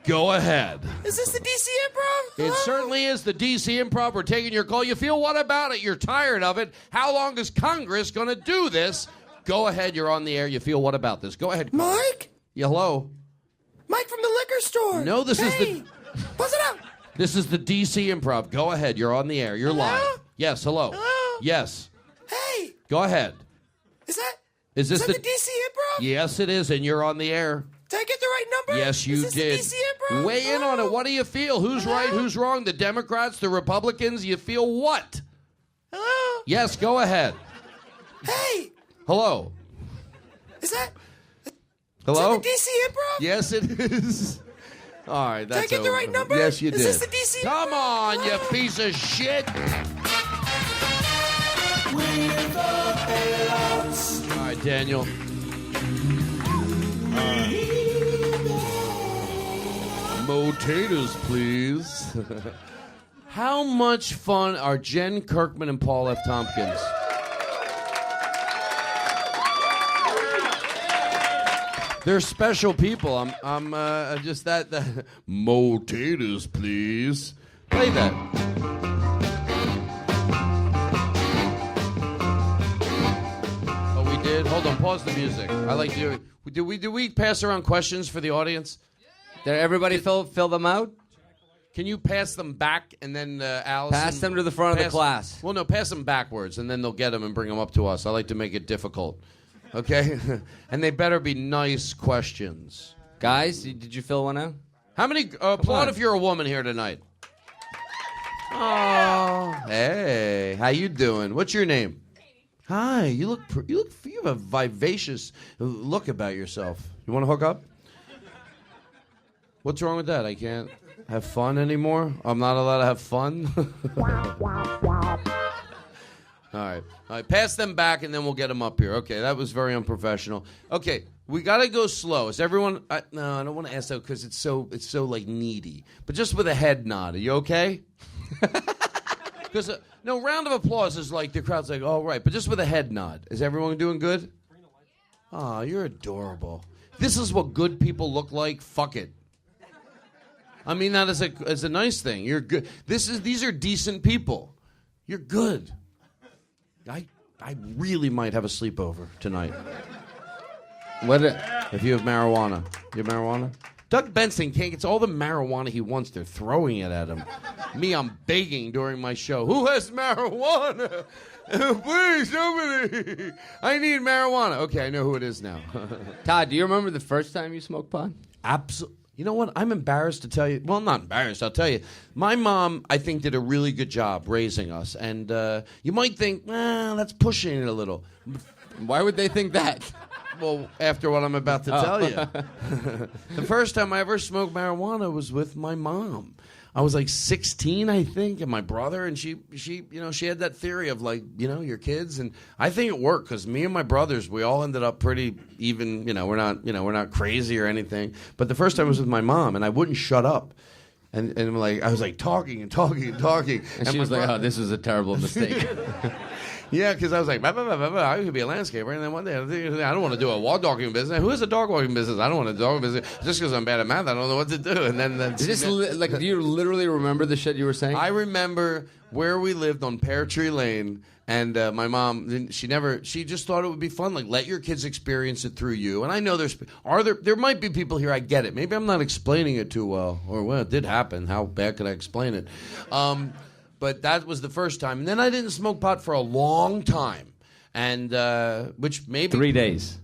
Go ahead. Is this the DC Improv? It certainly is the DC Improv. We're taking your call. You feel what about it? You're tired of it. How long is Congress going to do this? Go ahead. You're on the air. You feel what about this? Go ahead. Mike? Yeah, hello. Mike from the liquor store. No, this is Hey! Buzz it out. This is the DC Improv. Go ahead. You're on the air. You're live. Yes, hello. Hello? Yes. Hey! Go ahead. Is that Is this the DC Improv? Yes, it is, and you're on the air. Did I get the right number? Yes, you Is this did. The DC Improv? Weigh in on it. What do you feel? Who's right? Who's wrong? The Democrats, the Republicans? You feel what? Hello? Yes, go ahead. Hey! Hello. Is that Hello? the DC Improv? Yes, it is. All right, that's Did I get the right over. number? Yes, you did. Is this the DC Come Improv? on, you piece of shit. All right, Daniel. Potatoes, please. How much fun are Jen Kirkman and Paul F. Tompkins? They're special people. I'm just that. Potatoes, please. Play that. Oh, we did. Hold on. Pause the music. I like to. Did we pass around questions for the audience? Did everybody fill them out? Can you pass them back and then Allison? Pass them to the front of the class. Well, no, pass them backwards and then they'll get them and bring them up to us. I like to make it difficult. Okay? And they better be nice questions. Guys, did you fill one out? How many? Applaud if you're a woman here tonight. Oh, hey, how you doing? What's your name? Hi, you have a vivacious look about yourself. You want to hook up? What's wrong with that? I can't have fun anymore? I'm not allowed to have fun? All right. Pass them back, and then we'll get them up here. Okay, that was very unprofessional. Okay, we got to go slow. Is everyone... no, I don't want to ask that because it's so like, needy. But just with a head nod. Are you okay? Because, no, round of applause is like, the crowd's like, all right. But just with a head nod. Is everyone doing good? Oh, you're adorable. This is what good people look like. Fuck it. I mean that as a nice thing. You're good. These are decent people. You're good. I really might have a sleepover tonight. If you have marijuana. You have marijuana? Doug Benson gets all the marijuana he wants. They're throwing it at him. Me, I'm begging during my show. Who has marijuana? Please, somebody. I need marijuana. Okay, I know who it is now. Todd, do you remember the first time you smoked pot? Absolutely. You know what? I'm embarrassed to tell you. Well, not embarrassed. I'll tell you. My mom, I think, did a really good job raising us. And you might think, that's pushing it a little. Why would they think that? Well, after what I'm about to tell you. The first time I ever smoked marijuana was with my mom. I was like 16, I think, and my brother, and she had that theory of like, your kids, and I think it worked because me and my brothers, we all ended up pretty even. We're not crazy or anything. But the first time was with my mom, and I wouldn't shut up, and like I was like talking and talking and talking, and she was like, "Oh, this was a terrible mistake." Yeah, because I was like, I could be a landscaper, and then one day I don't want to do a dogging business. Who has a dog walking business? I don't want a dog business. Just because I'm bad at math, I don't know what to do. And then do you literally remember the shit you were saying? I remember where we lived on Pear Tree Lane, and my mom, she just thought it would be fun. Like, let your kids experience it through you. And I know there might be people here. I get it. Maybe I'm not explaining it too well, or it did happen. How bad could I explain it? But that was the first time. And then I didn't smoke pot for a long time. And, which maybe... 3 days.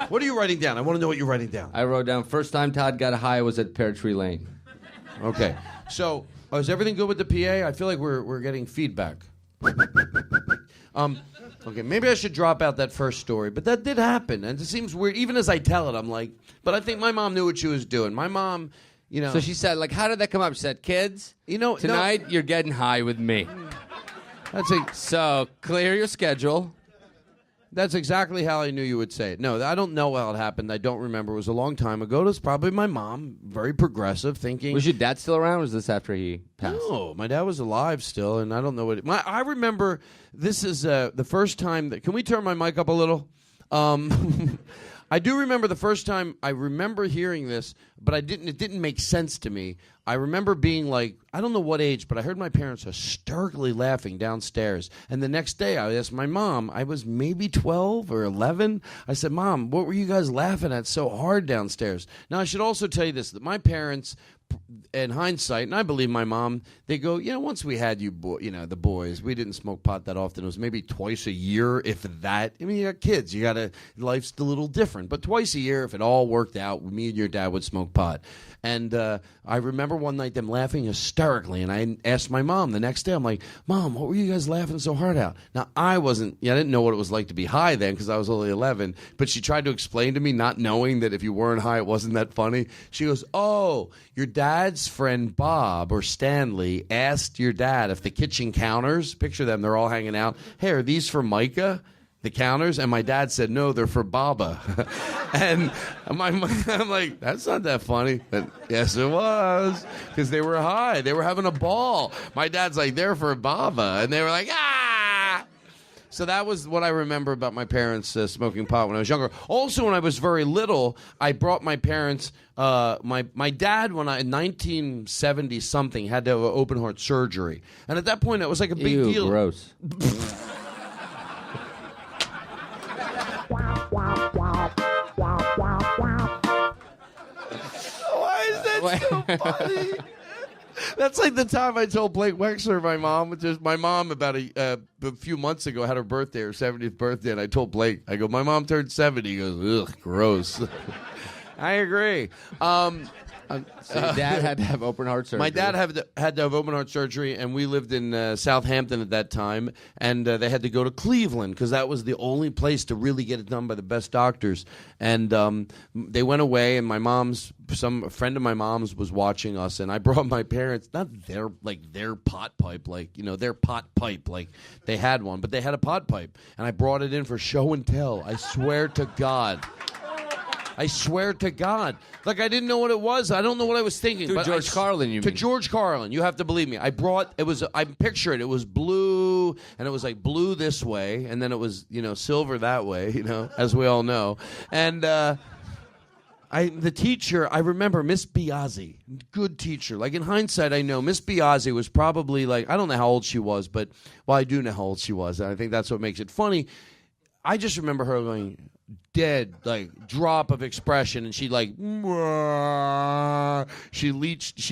What are you writing down? I want to know what you're writing down. I wrote down, first time Todd got high was at Pear Tree Lane. Okay. So, is everything good with the PA? I feel like we're getting feedback. Okay, maybe I should drop out that first story, but that did happen, and it seems weird. Even as I tell it, I'm like, but I think my mom knew what she was doing. My mom, you know. So she said, like, how did that come up? She said, kids, no. tonight you're getting high with me. So clear your schedule. That's exactly how I knew you would say it. No, I don't know how it happened. I don't remember. It was a long time ago. It was probably my mom, very progressive, thinking. Was your dad still around, or was this after he passed? No, my dad was alive still, and I don't know what. I remember this is the first time that. Can we turn my mic up a little? I do remember the first time I remember hearing this, but it didn't make sense to me. I remember being like, I don't know what age, but I heard my parents hysterically laughing downstairs. And the next day I asked my mom, I was maybe 12 or 11. I said, Mom, what were you guys laughing at so hard downstairs? Now, I should also tell you this, that my parents, in hindsight, and I believe my mom, they go, once we had the boys, we didn't smoke pot that often. It was maybe twice a year, if that. I mean, you got kids. Life's a little different. But twice a year, if it all worked out, me and your dad would smoke pot. And I remember one night them laughing hysterically, and I asked my mom the next day, I'm like, Mom, what were you guys laughing so hard at? Now, I didn't know what it was like to be high then because I was only 11, but she tried to explain to me, not knowing that if you weren't high, it wasn't that funny. She goes, oh, your dad's friend Bob or Stanley asked your dad if the kitchen counters, picture them, they're all hanging out, hey, are these for Micah? The counters, and my dad said, no, they're for Baba. And I'm like, that's not that funny. But yes, it was, because they were high. They were having a ball. My dad's like, they're for Baba. And they were like, ah! So that was what I remember about my parents smoking pot when I was younger. Also, when I was very little, I brought my parents, my dad, in 1970-something, had to have open heart surgery. And at that point, it was like a big deal. Gross. Why is that so funny? That's like the time I told Blake Wexler, my mom about a few months ago had her birthday, her 70th birthday, and I told Blake, I go, my mom turned 70. He goes, ugh, gross. I agree. So your dad had to have open heart surgery. My dad had to have open heart surgery, and we lived in Southampton at that time, and they had to go to Cleveland because that was the only place to really get it done by the best doctors. And they went away, and a friend of my mom's was watching us, and I brought my parents, not their pot pipe, their pot pipe, like they had one, but they had a pot pipe, and I brought it in for show and tell. I swear to God. Like, I didn't know what it was. I don't know what I was thinking. To George Carlin, you mean? To George Carlin. You have to believe me. I picture it. It was blue, and it was like blue this way, and then it was, silver that way, as we all know. And the teacher, I remember Miss Biazzi, good teacher. Like, in hindsight, I know Miss Biazzi was probably like, I don't know how old she was, but, I do know how old she was, and I think that's what makes it funny. I just remember her going dead, like, drop of expression, and she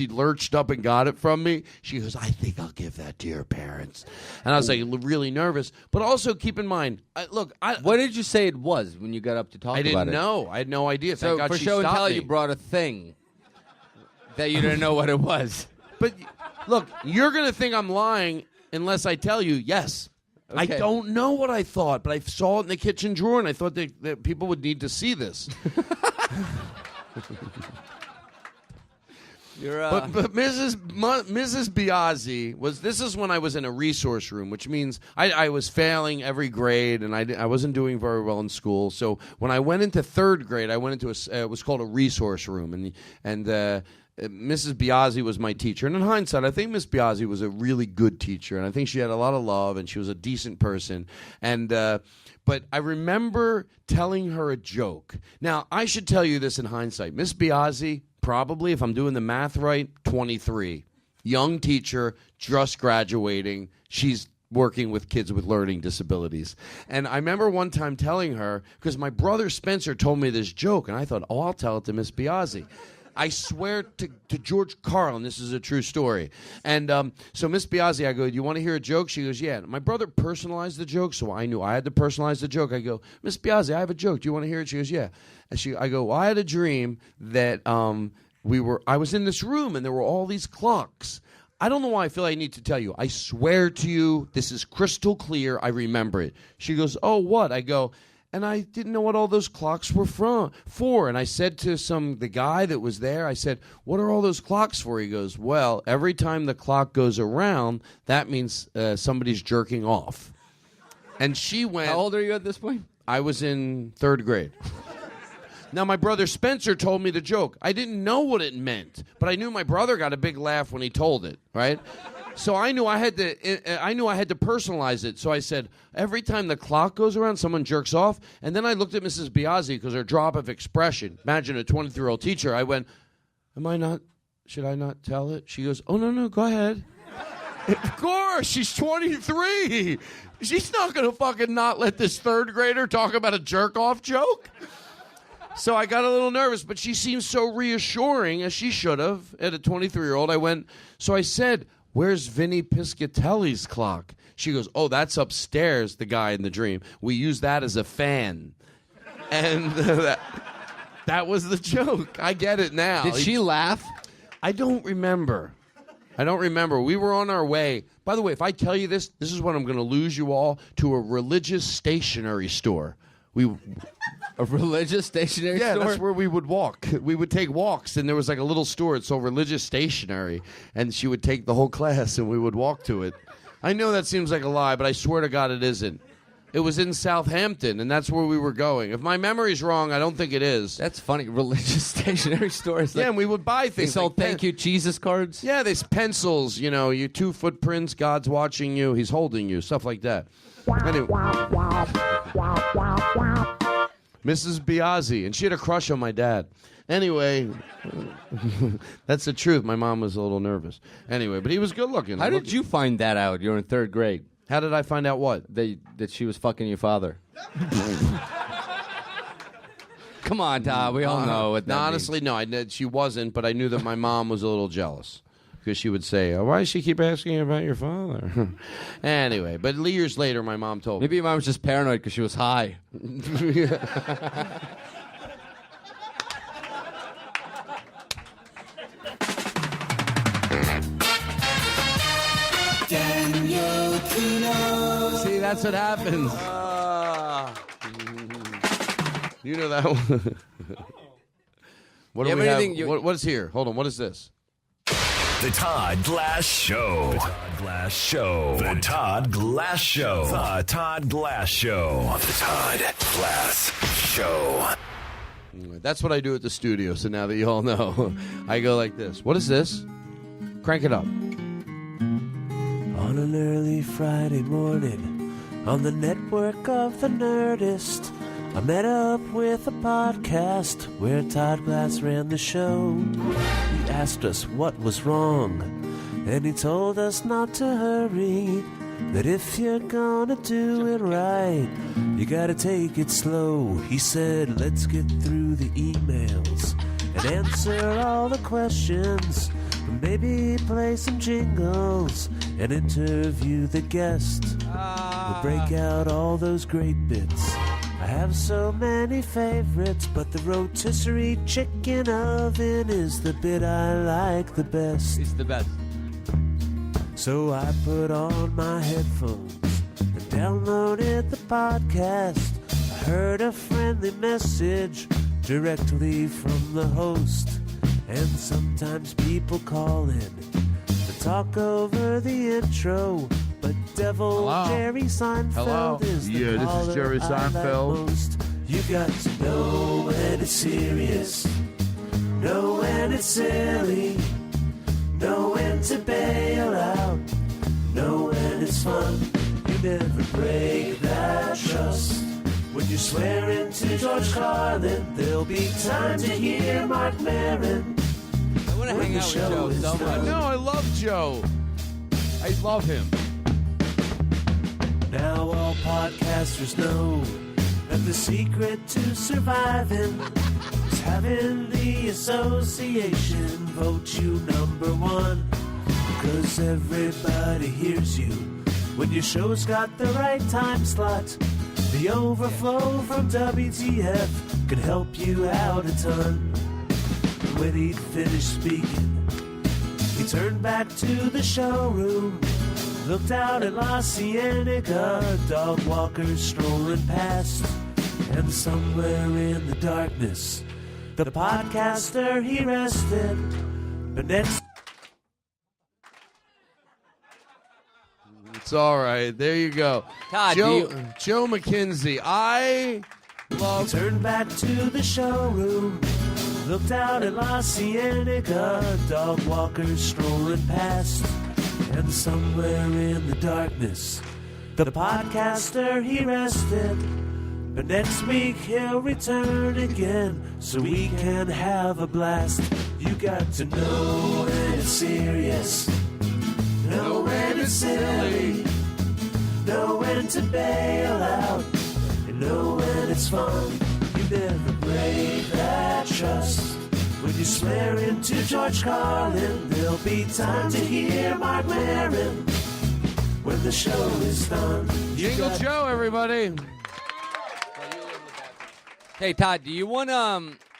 lurched up and got it from me. She goes, I think I'll give that to your parents. And I was like really nervous, but also keep in mind, what did you say it was when you got up to talk about it? I didn't know. I had no idea. So Thank God for she show and stopped tell, me. you brought a thing that you didn't know what it was. But look, you're going to think I'm lying unless I tell you, yes. Okay. I don't know what I thought, but I saw it in the kitchen drawer, and I thought that people would need to see this. But Mrs. Biazzi this is when I was in a resource room, which means I was failing every grade, and I wasn't doing very well in school. So when I went into third grade, I went into it was called a resource room, and Mrs. Biazzi was my teacher. And in hindsight, I think Miss Biazzi was a really good teacher, and I think she had a lot of love, and she was a decent person. And but I remember telling her a joke. Now, I should tell you this in hindsight. Miss Biazzi, probably, if I'm doing the math right, 23. Young teacher, just graduating. She's working with kids with learning disabilities. And I remember one time telling her, because my brother Spencer told me this joke, and I thought, I'll tell it to Miss Biazzi. I swear to George Carlin, this is a true story. And so Miss Biazzi, I go, do you want to hear a joke? She goes, yeah. My brother personalized the joke, so I knew I had to personalize the joke. I go, Miss Biazzi, I have a joke. Do you want to hear it? She goes, yeah. And I go, well, I had a dream that I was in this room and there were all these clocks. I don't know why I feel I need to tell you. I swear to you, this is crystal clear. I remember it. She goes, oh, what? I go, and I didn't know what all those clocks were for. And I said to the guy that was there, I said, what are all those clocks for? He goes, well, every time the clock goes around, that means somebody's jerking off. And she went. How old are you at this point? I was in 3rd grade. Now, my brother Spencer told me the joke. I didn't know what it meant, but I knew my brother got a big laugh when he told it, right? So I knew I had to personalize it. So I said, every time the clock goes around, someone jerks off. And then I looked at Mrs. Biazzi because her drop of expression. Imagine a 23-year-old teacher. I went, should I not tell it? She goes, oh, no, go ahead. Of course, she's 23. She's not going to fucking not let this 3rd grader talk about a jerk-off joke. So I got a little nervous, but she seemed so reassuring, as she should have, at a 23-year-old. So I said, where's Vinny Piscatelli's clock? She goes, oh, that's upstairs, the guy in the dream. We use that as a fan. And that was the joke. I get it now. Did she laugh? I don't remember. We were on our way. By the way, if I tell you this is when I'm going to lose you all, to a religious stationery store. A religious stationery store? Yeah, that's where we would walk. We would take walks, and there was like a little store. It's so religious stationery, and she would take the whole class, and we would walk to it. I know that seems like a lie, but I swear to God it isn't. It was in Southampton, and that's where we were going. If my memory's wrong, I don't think it is. That's funny. Religious stationery stores. Yeah, and we would buy things. They sold thank you Jesus cards? Yeah, there's pencils, you 2 footprints, God's watching you, he's holding you, stuff like that. Anyway. Mrs. Biazzi, and she had a crush on my dad. Anyway, that's the truth. My mom was a little nervous. Anyway, but he was good looking. How did you find that out? You're in 3rd grade. How did I find out what? That she was fucking your father. Come on, Todd. We all know what that honestly, means. no, she wasn't, but I knew that my mom was a little jealous. Because she would say, why does she keep asking about your father? Anyway, but years later, my mom told me. Maybe your mom was just paranoid because she was high. Daniel Kino. See, that's what happens. You know that one. What do we have? What's here? Hold on. What is this? The Todd Glass Show. The Todd Glass Show. The Todd Glass Show. The Todd Glass Show. The Todd Glass Show. That's what I do at the studio, so now that you all know, I go like this. What is this? Crank it up. On an early Friday morning, on the network of the Nerdist, I met up with a podcast where Todd Glass ran the show. He asked us what was wrong, and he told us not to hurry, that if you're gonna do it right, you gotta take it slow. He said, let's get through the emails and answer all the questions, maybe play some jingles and interview the guest. We'll break out all those great bits. I have so many favorites, but the rotisserie chicken oven is the bit I like the best. It's the best. So I put on my headphones and downloaded the podcast. I heard a friendly message directly from the host, and sometimes people call in to talk over the intro. But Devil Hello? Jerry Seinfeld Hello? is the Yeah, this is caller Jerry I like Seinfeld. most. You got to know when it's serious, know when it's silly, know when to bail out, know when it's fun. You never break that trust. When you're swearing to George Carlin, there'll be time to hear Mark Maron. I want to hang out with Joe so much. No, I love Joe. I love him. Now all podcasters know that the secret to surviving is having the association vote you number one. Because everybody hears you when your show's got the right time slot. The overflow from WTF can help you out a ton. when he'd finished speaking, he turned back to the showroom, looked out at La Cienega, dog walkers strolling past, and somewhere in the darkness, the podcaster he rested. But next, It's all right. There you go. Todd, Joe McKenzie. I love. he turned back to the showroom, looked out at La Cienega, dog walkers strolling past, and somewhere in the darkness, the podcaster he rested. But next week he'll return again, so we can have a blast. You got to know when it's serious, know when it's silly, know when to bail out, and know when it's fun. You never break that trust. When you swear into George Carlin, there'll be time to hear Mark Maron when the show is done. Jingle Joe, everybody. Hey, Todd, do you want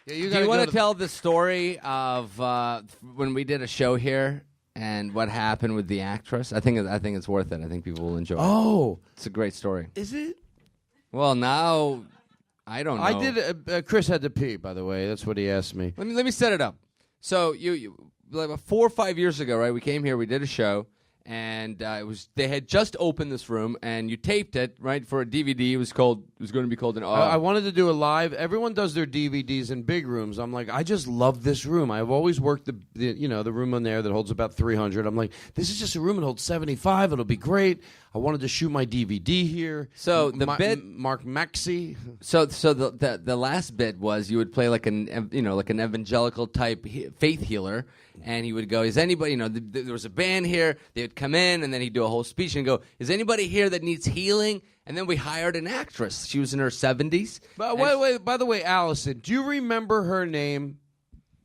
to tell the story of when we did a show here and what happened with the actress? I think it's worth it. I think people will enjoy it. Oh. It's a great story. Is it? Well, now I don't know. I did. Chris had to pee, by the way. That's what he asked me. Let me set it up. So you like 4 or 5 years ago, right? We came here. We did a show, and they had just opened this room, and you taped it right for a DVD. It was going to be called an. I wanted to do a live. Everyone does their DVDs in big rooms. I'm like, I just love this room. I've always worked the room in there that holds about 300. I'm like, this is just a room that holds 75. It'll be great. I wanted to shoot my DVD here. So the bit, Mark Maxey. So the last bit was you would play like an evangelical type faith healer, and he would go, "Is anybody there was a band here? They would come in, and then he'd do a whole speech and go, "Is anybody here that needs healing?" And then we hired an actress. She was in her 70s. But wait, by the way, Allison, do you remember her name?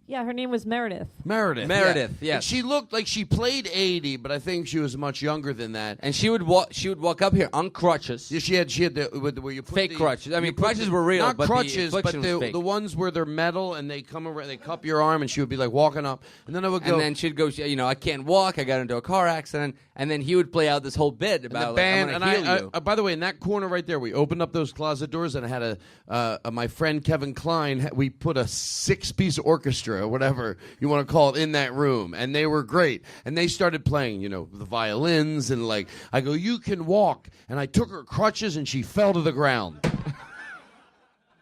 Yeah, her name was Meredith. Meredith, yes. And she looked like she played 80, but I think she was much younger than that. And she would walk up here on crutches. Yeah, she had where you put fake crutches. I mean, crutches were real, not but crutches, the but was fake. the ones where they're metal and they come around, they cup your arm, and she would be like walking up, and then I would go, and then she'd go, I can't walk. I got into a car accident, and then he would play out this whole bit about the band. I'm gonna heal you. By the way, in that corner right there, we opened up those closet doors, and I had my friend Kevin Klein. We put a 6-piece orchestra, or whatever you want to call it, in that room, and they were great. And they started playing, the violins, and I go, you can walk, and I took her crutches, and she fell to the ground.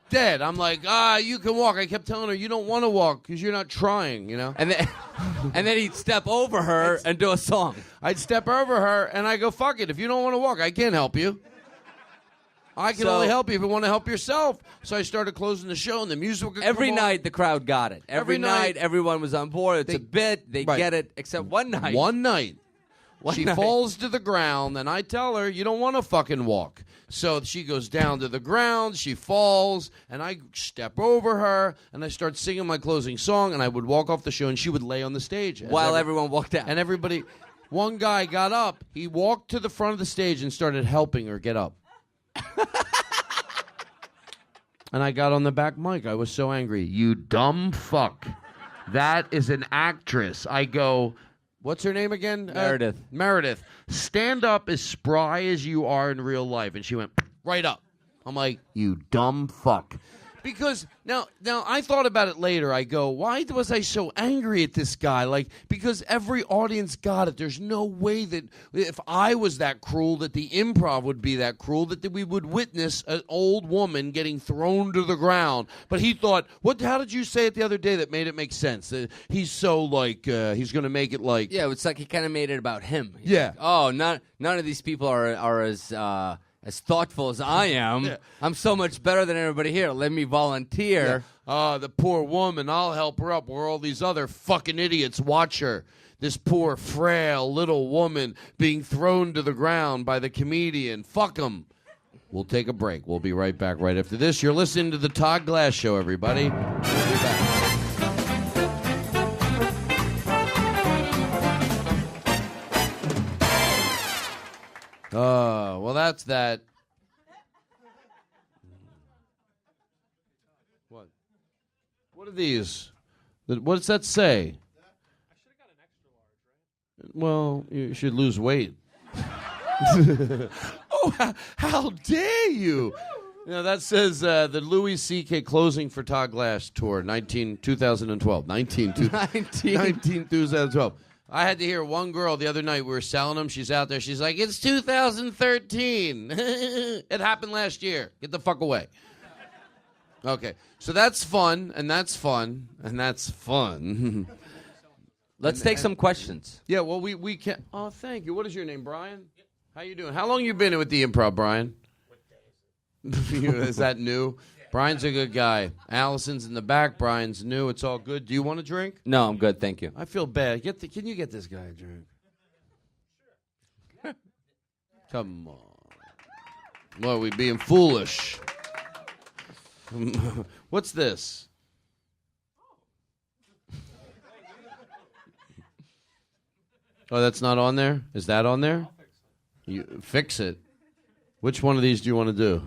Dead. I'm like, you can walk. I kept telling her, you don't want to walk because you're not trying, And then he'd step over her and do a song. I'd step over her, and I go, fuck it. If you don't want to walk, I can't help you. I can only help you if you want to help yourself. So I started closing the show, and the music would Every come on. night, the crowd got it. Every night, everyone was on board. It's a bit. They get it, except one night. One night. She night. falls to the ground, and I tell her, you don't want to fucking walk. So she goes down to the ground, she falls, and I step over her, and I start singing my closing song, and I would walk off the show, and she would lay on the stage. While everyone walked out. And everybody, one guy got up, he walked to the front of the stage and started helping her get up. And I got on the back mic. I was so angry. You dumb fuck. That is an actress. I go, what's her name again? Meredith. Meredith. Stand up as spry as you are in real life. And she went right up. I'm like, you dumb fuck. Because now I thought about it later. I go, why was I so angry at this guy? Because every audience got it. There's no way that if I was that cruel, that the improv would be that cruel, that we would witness an old woman getting thrown to the ground. But he thought, how did you say it the other day that made it make sense? He's so he's going to make it like. Yeah, it's like he kind of made it about him. He's Yeah. like, oh, none of these people are as thoughtful as I am. Yeah. I'm so much better than everybody here. Let me volunteer. Yeah. The poor woman, I'll help her up where all these other fucking idiots watch her. This poor, frail little woman being thrown to the ground by the comedian. Fuck him. We'll take a break. We'll be right back right after this. You're listening to The Todd Glass Show, everybody. We'll be back. Well, that's that. What are these? What does that say? Well, you should lose weight. Oh, how dare you? That says the Louis C.K. closing for Todd Glass tour, 2012. 2012. I had to hear one girl the other night. We were selling them. She's out there. She's like, it's 2013. It happened last year. Get the fuck away. Okay, so that's fun, and that's fun, and that's fun. Let's take some questions. Yeah, well, we can. Oh, thank you. What is your name, Brian? How you doing? How long you been with the improv, Brian? Is that new? Brian's a good guy. Allison's in the back. Brian's new. It's all good. Do you want a drink? No, I'm good. Thank you. I feel bad. Can you get this guy a drink? Come on. What, are we being foolish? What's this? Oh, that's not on there? Is that on there? You fix it. Which one of these do you want to do?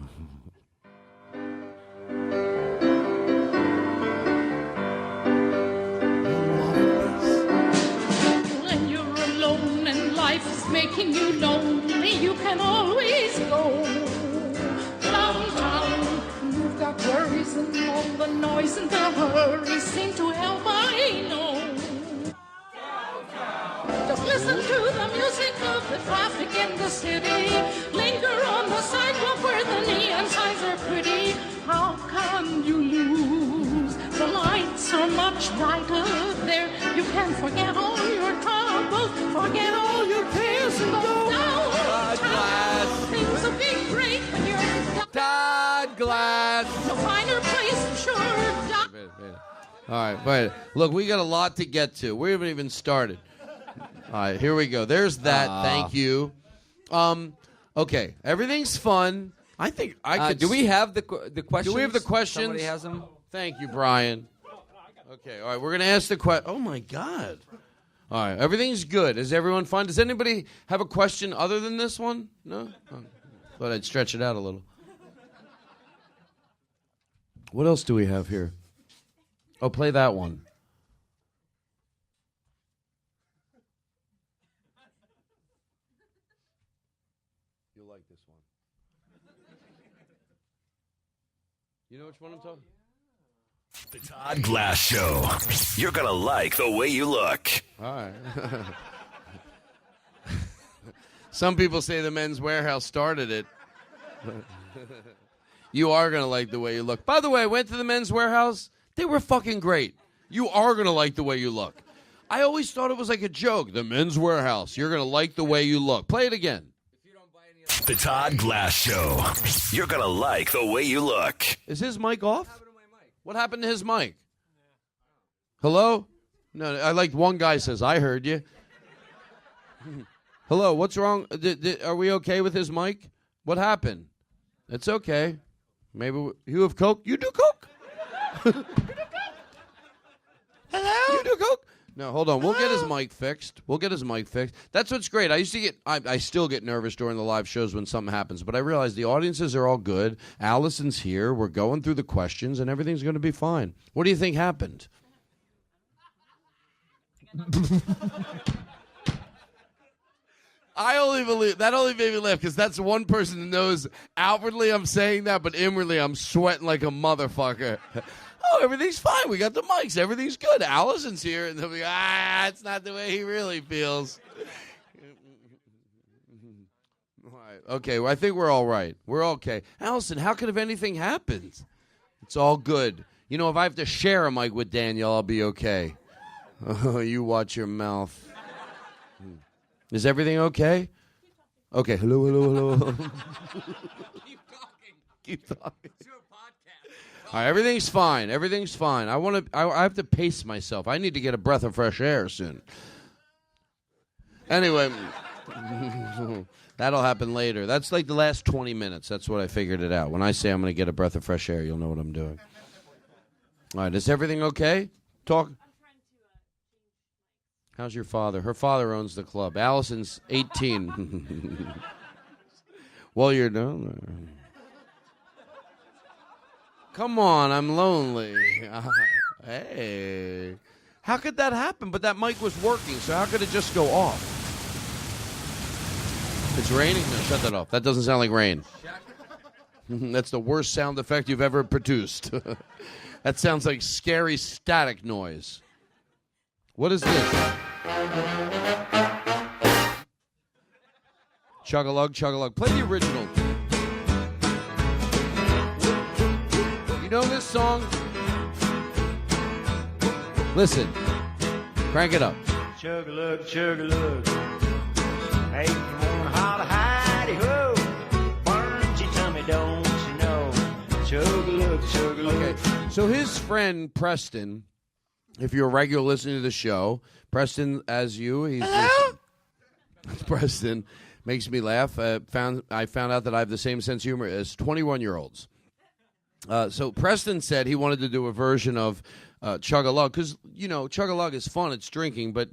When you're alone and life is making you lonely, you can always go downtown. You've got worries and all the noise and the hurry seem to help, I know. Just listen to the music of the traffic in the city. Linger on the sidewalk where the neon signs are pretty. How can you lose? The lights are much brighter there. You can forget all your troubles, forget all your cares, and go downtown. Things will be great when you're Todd Glass. No finer place, I'm sure. All right, wait. Look, we got a lot to get to. We haven't even started. All right, here we go. There's that. Thank you. Okay, everything's fun. I think I could. Do we have the questions? Do we have the questions? Somebody has them. Thank you, Brian. Okay, all right. We're gonna ask the question. Oh my God. All right, everything's good. Is everyone fine? Does anybody have a question other than this one? No. Oh, thought I'd stretch it out a little. What else do we have here? Oh, play that one. You'll like this one. You know which one I'm talking? The Todd Glass Show. You're going to like the way you look. All right. Some people say the Men's Warehouse started it. You are going to like the way you look. By the way, I went to the Men's Warehouse. They were fucking great. You are going to like the way you look. I always thought it was like a joke. The Men's Warehouse. You're going to like the way you look. Play it again. The Todd Glass Show. You're going to like the way you look. Is his mic off? What happened to his mic? Hello? No, I like one guy says, I heard you. Hello, what's wrong? Are we okay with his mic? What happened? It's okay. Maybe you have Coke? You do Coke? Hello? You do Coke? No, hold on. We'll get his mic fixed. That's what's great. I still get nervous during the live shows when something happens, but I realize the audiences are all good. Allison's here. We're going through the questions, and everything's going to be fine. What do you think happened? That only made me laugh because that's one person that knows outwardly I'm saying that, but inwardly I'm sweating like a motherfucker. Oh, everything's fine. We got the mics. Everything's good. Allison's here, and they'll be, it's not the way he really feels. All right. Okay, well, I think we're all right. We're okay. Allison, how could have anything happened? It's all good. You know, if I have to share a mic with Daniel, I'll be okay. Oh, you watch your mouth. Is everything okay? Okay. Hello. Keep talking. All right, everything's fine. I have to pace myself. I need to get a breath of fresh air soon. Anyway, that'll happen later. That's like the last 20 minutes. That's what I figured it out. When I say I'm going to get a breath of fresh air, you'll know what I'm doing. All right, is everything okay? Talk. How's your father? Her father owns the club. Allison's 18. Well, you're down there. Come on, I'm lonely. Hey. How could that happen? But that mic was working, so how could it just go off? It's raining? No, shut that off. That doesn't sound like rain. That's the worst sound effect you've ever produced. That sounds like scary static noise. What is this? Chug-a-lug, chug-a-lug. Play the original. You know this song? Listen. Crank it up. Chug-a-lug, chug-a-lug. Hey, you wanna holler, hidey-ho. Why don't you tell me, don't you know? Chug-a-lug, chug-a-lug. Okay, so his friend Preston, if you're a regular listener to the show, Preston, as you, he's Preston makes me laugh. I found out that I have the same sense of humor as 21-year-olds. So Preston said he wanted to do a version of Chug-a-Lug because Chug-a-Lug is fun. It's drinking, but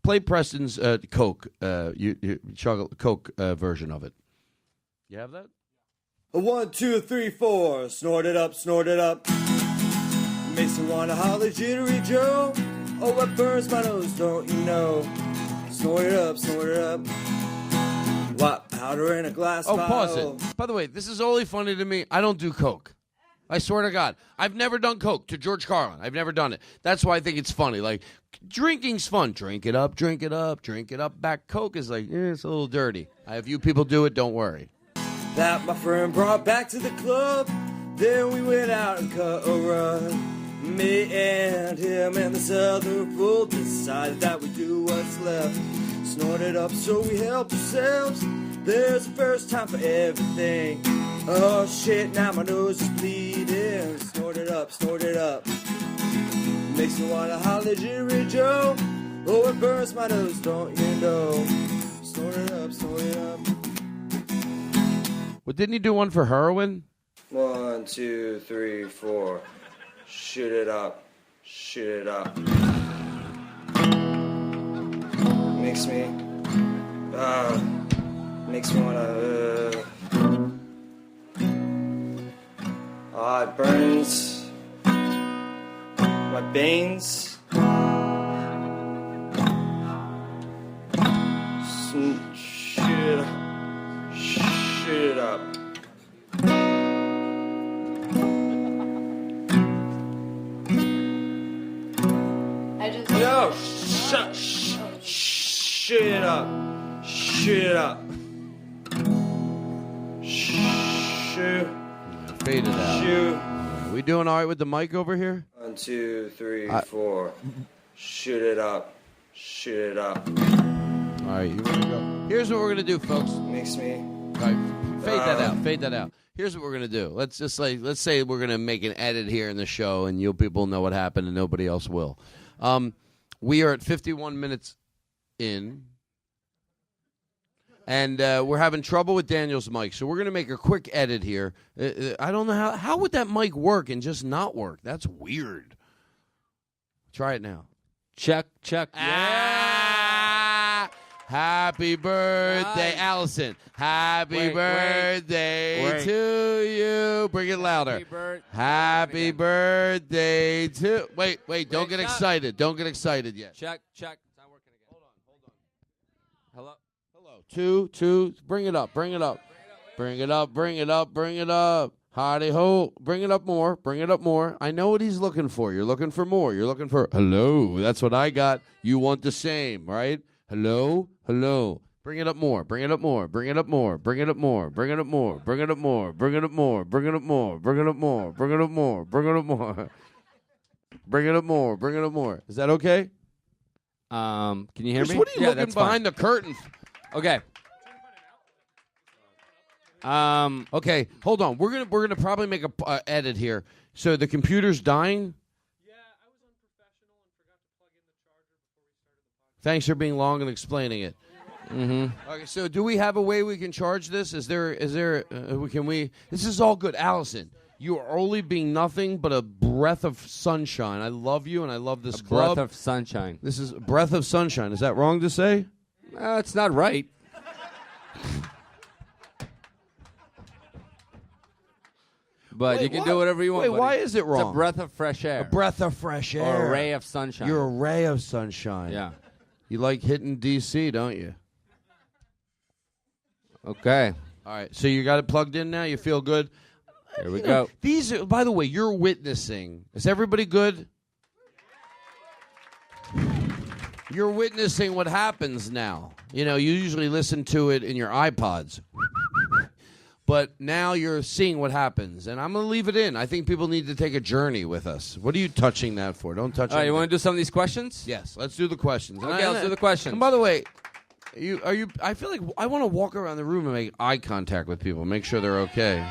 play Preston's Coke Coke version of it. You have that? 1, 2, 3, 4. Snort it up, snort it up. Makes me wanna holler, jittery Joe. Oh, it burns my nose, don't you know? Snort it up, snort it up. White powder in a glass bottle. Pause it. By the way, this is only funny to me. I don't do Coke. I swear to God. I've never done Coke to George Carlin. I've never done it. That's why I think it's funny. Like, drinking's fun. Drink it up, drink it up, drink it up. Back Coke is like, it's a little dirty. I have you people do it, don't worry. That my friend brought back to the club. Then we went out and cut a run. Me and him and the Southern Fool decided that we do what's left. Snort it up so we help ourselves. There's a first time for everything. Oh shit, now my nose is bleeding. Snort it up, snort it up. Makes me wanna holler, Jerry Joe. Oh, it burns my nose, don't you know? Snort it up, snort it up. Well, didn't he do one for heroin? 1, 2, 3, 4. Shoot it up, shoot it up. Makes me wanna. It burns my veins. Shoot it up. No, shoot it up. Shoot it up. Fade it out. Shoot. We doing all right with the mic over here? 1, 2, 3, 4. Shoot it up. Shoot it up. All right, you want to go? Here's what we're gonna do, folks. Makes me. All right, fade that out. Fade that out. Here's what we're gonna do. Let's say we're gonna make an edit here in the show, and you people know what happened, and nobody else will. We are at 51 minutes in. And we're having trouble with Daniel's mic, so we're going to make a quick edit here. I don't know how would that mic work and just not work? That's weird. Try it now. Check. Yeah. Happy birthday, Allison. Happy birthday to you. Bring it louder. Happy birthday to... Wait. Don't get excited. Don't get excited yet. Check. It's not working again. Hold on. Hello. 2. Bring it up. Bring it up. Howdy ho. Bring it up more. I know what he's looking for. You're looking for more. You're looking for hello. That's what I got. You want the same, right? Hello. Bring it up more. Bring it up more. Is that okay? Can you hear me? What are you looking behind the curtain? Okay. Okay, hold on. We're gonna probably make a edit here. So the computer's dying. Yeah, I was unprofessional and forgot to plug in the charger before we started the podcast. Thanks for being long and explaining it. Mm-hmm. Okay, so do we have a way we can charge this? Is there? Can we? This is all good, Allison. You are only being nothing but a breath of sunshine. I love you and I love this club. Breath of sunshine. This is a breath of sunshine. Is that wrong to say? It's not right. But you can do whatever you want. Wait, buddy. why is it wrong? It's a breath of fresh air. A breath of fresh air. Or a ray of sunshine. You're a ray of sunshine. Yeah. You like hitting DC, don't you? Okay. All right. So you got it plugged in now? You feel good? Here we go. These are, by the way, you're witnessing. Is everybody good? You're witnessing what happens now. You know, you usually listen to it in your iPods. But now you're seeing what happens. And I'm going to leave it in. I think people need to take a journey with us. What are you touching that for? Don't touch it. All right, you want to do some of these questions? Yes, let's do the questions. Okay, let's do the questions. And by the way, I feel like I want to walk around the room and make eye contact with people, make sure they're okay.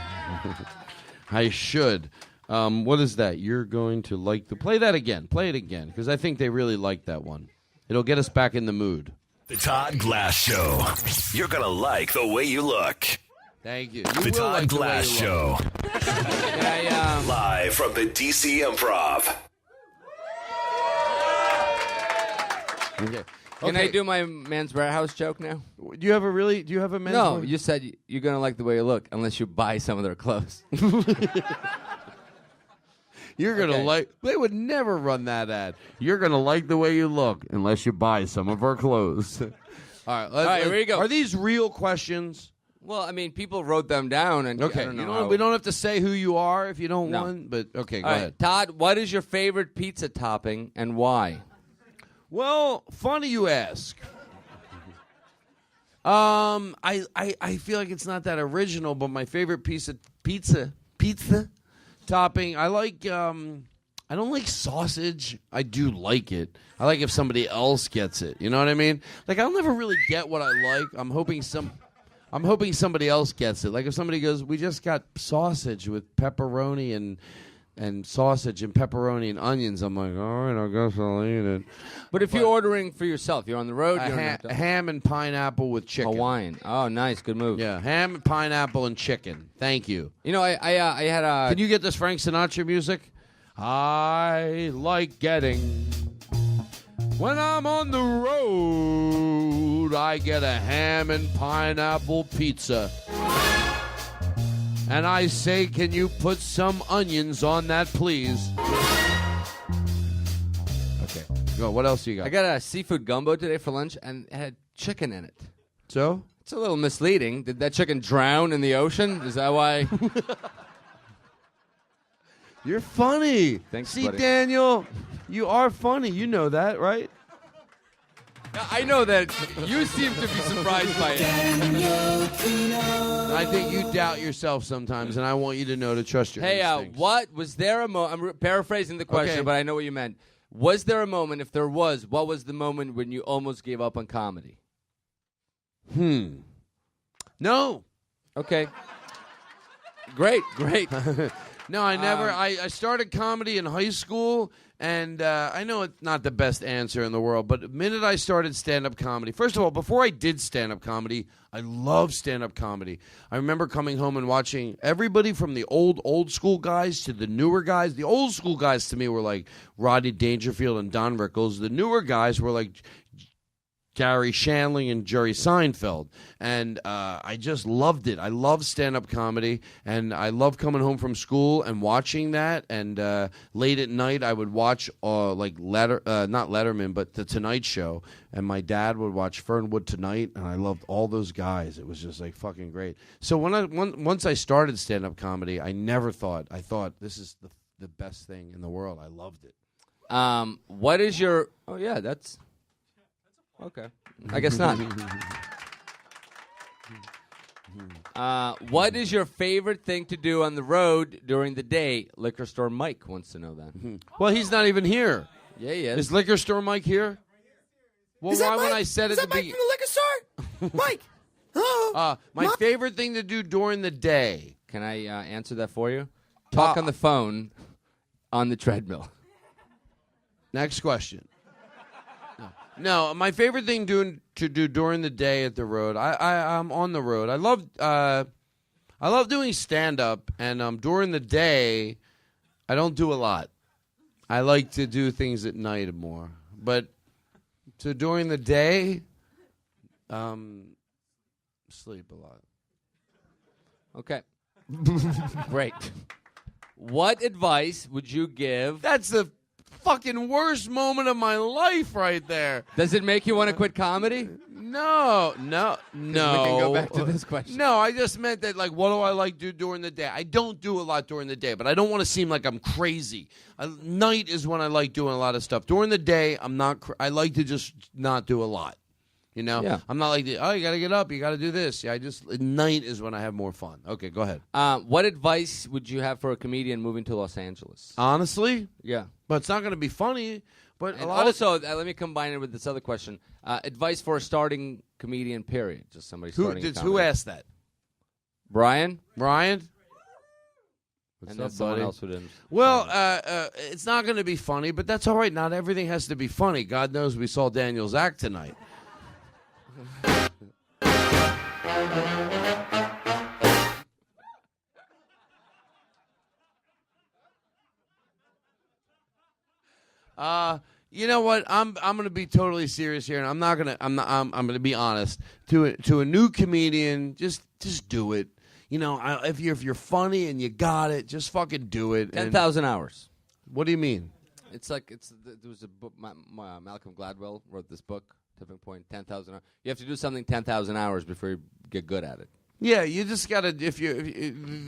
I should. What is that? You're going to like the... Play that again. Play it again, because I think they really like that one. It'll get us back in the mood. The Todd Glass Show. You're going to like the way you look. Thank you. The Todd Glass Show. Live from the DC Improv. Okay. Can I do my man's warehouse joke now? Do you have a men's No, warehouse? you said you're going to like the way you look unless you buy some of their clothes. You're going to like... They would never run that ad. You're going to like the way you look unless you buy some of our clothes. All right, here we go. Are these real questions? Well, I mean, people wrote them down. And Okay, I don't know we don't have to say who you are if you don't No. want, but okay, go All right, ahead. Todd, what is your favorite pizza topping and why? Well, funny you ask. I feel like it's not that original, but my favorite pizza topping. I like. I don't like sausage. I do like it. I like if somebody else gets it. You know what I mean? Like I'll never really get what I like. I'm hoping somebody else gets it. Like if somebody goes, "We just got sausage with pepperoni and sausage and pepperoni and onions." I'm like, all right, I guess I'll eat it. But if you're ordering for yourself, you're on the road. Ham and pineapple with chicken. Hawaiian. Oh, nice, good move. Yeah, ham, pineapple, and chicken. Thank you. You know, I had a. Can you get this Frank Sinatra music? I like getting. When I'm on the road, I get a ham and pineapple pizza. And I say, can you put some onions on that, please? Okay. Go. What else you got? I got a seafood gumbo today for lunch, and it had chicken in it. So? It's a little misleading. Did that chicken drown in the ocean? Is that why? You're funny. Thanks, See, buddy. Daniel, you are funny. You know that, right? I know that you seem to be surprised by it. I think you doubt yourself sometimes, and I want you to know to trust your Hey, instincts. what was there a moment? I'm paraphrasing the question, Okay. but I know what you meant. Was there a moment? If there was, what was the moment when you almost gave up on comedy? No. Okay. Great. No, I never. I started comedy in high school, and I know it's not the best answer in the world, but the minute I started stand-up comedy, first of all, before I did stand-up comedy, I loved stand-up comedy. I remember coming home and watching everybody from the old school guys to the newer guys. The old school guys to me were like Rodney Dangerfield and Don Rickles. The newer guys were like Gary Shandling and Jerry Seinfeld, and I just loved it. I love stand-up comedy, and I love coming home from school and watching that. And late at night, I would watch not Letterman, but The Tonight Show. And my dad would watch Fernwood Tonight, and I loved all those guys. It was just like fucking great. So once I started stand-up comedy, I thought this is the best thing in the world. I loved it. What is your? Oh yeah, that's. Okay. I guess not. What is your favorite thing to do on the road during the day? Liquor Store Mike wants to know that. Well, he's not even here. Yeah, he is. Is Liquor Store Mike here? Well, why when I said it at the beginning? Liquor store? Mike! Hello? My favorite thing to do during the day. Can I answer that for you? Talk on the phone on the treadmill. Next question. No, my favorite thing to do during the day at the road. I'm on the road. I love doing stand up, and during the day, I don't do a lot. I like to do things at night more. But during the day, sleep a lot. Okay. Great. What advice would you give? That's the fucking worst moment of my life right there. Does it make you want to quit comedy? No. We can go back to this question. No, I just meant that, like, what do I like to do during the day? I don't do a lot during the day, but I don't want to seem like I'm crazy. Night is when I like doing a lot of stuff. During the day, I'm not. I like to just not do a lot. You know, Yeah. I'm not like, oh, you got to get up, you got to do this. Yeah, at night is when I have more fun. Okay, go ahead. What advice would you have for a comedian moving to Los Angeles? Honestly, Yeah. but it's not going to be funny. But And also, let me combine it with this other question. Advice for a starting comedian, period. Just somebody starting who comedy. asked that? Brian? Brian? And then someone else who didn't. Well, it's not going to be funny, but that's all right. Not everything has to be funny. God knows we saw Daniel's act tonight. You know what? I'm going to be totally serious here, and I'm going to be honest. To a new comedian, just do it. You know, if you're funny and you got it, just fucking do it. 10,000 hours. What do you mean? It's like there was a book. Malcolm Gladwell wrote this book, Tipping Point, 10,000 hours. You have to do something 10,000 hours before you get good at it. Yeah, you just gotta.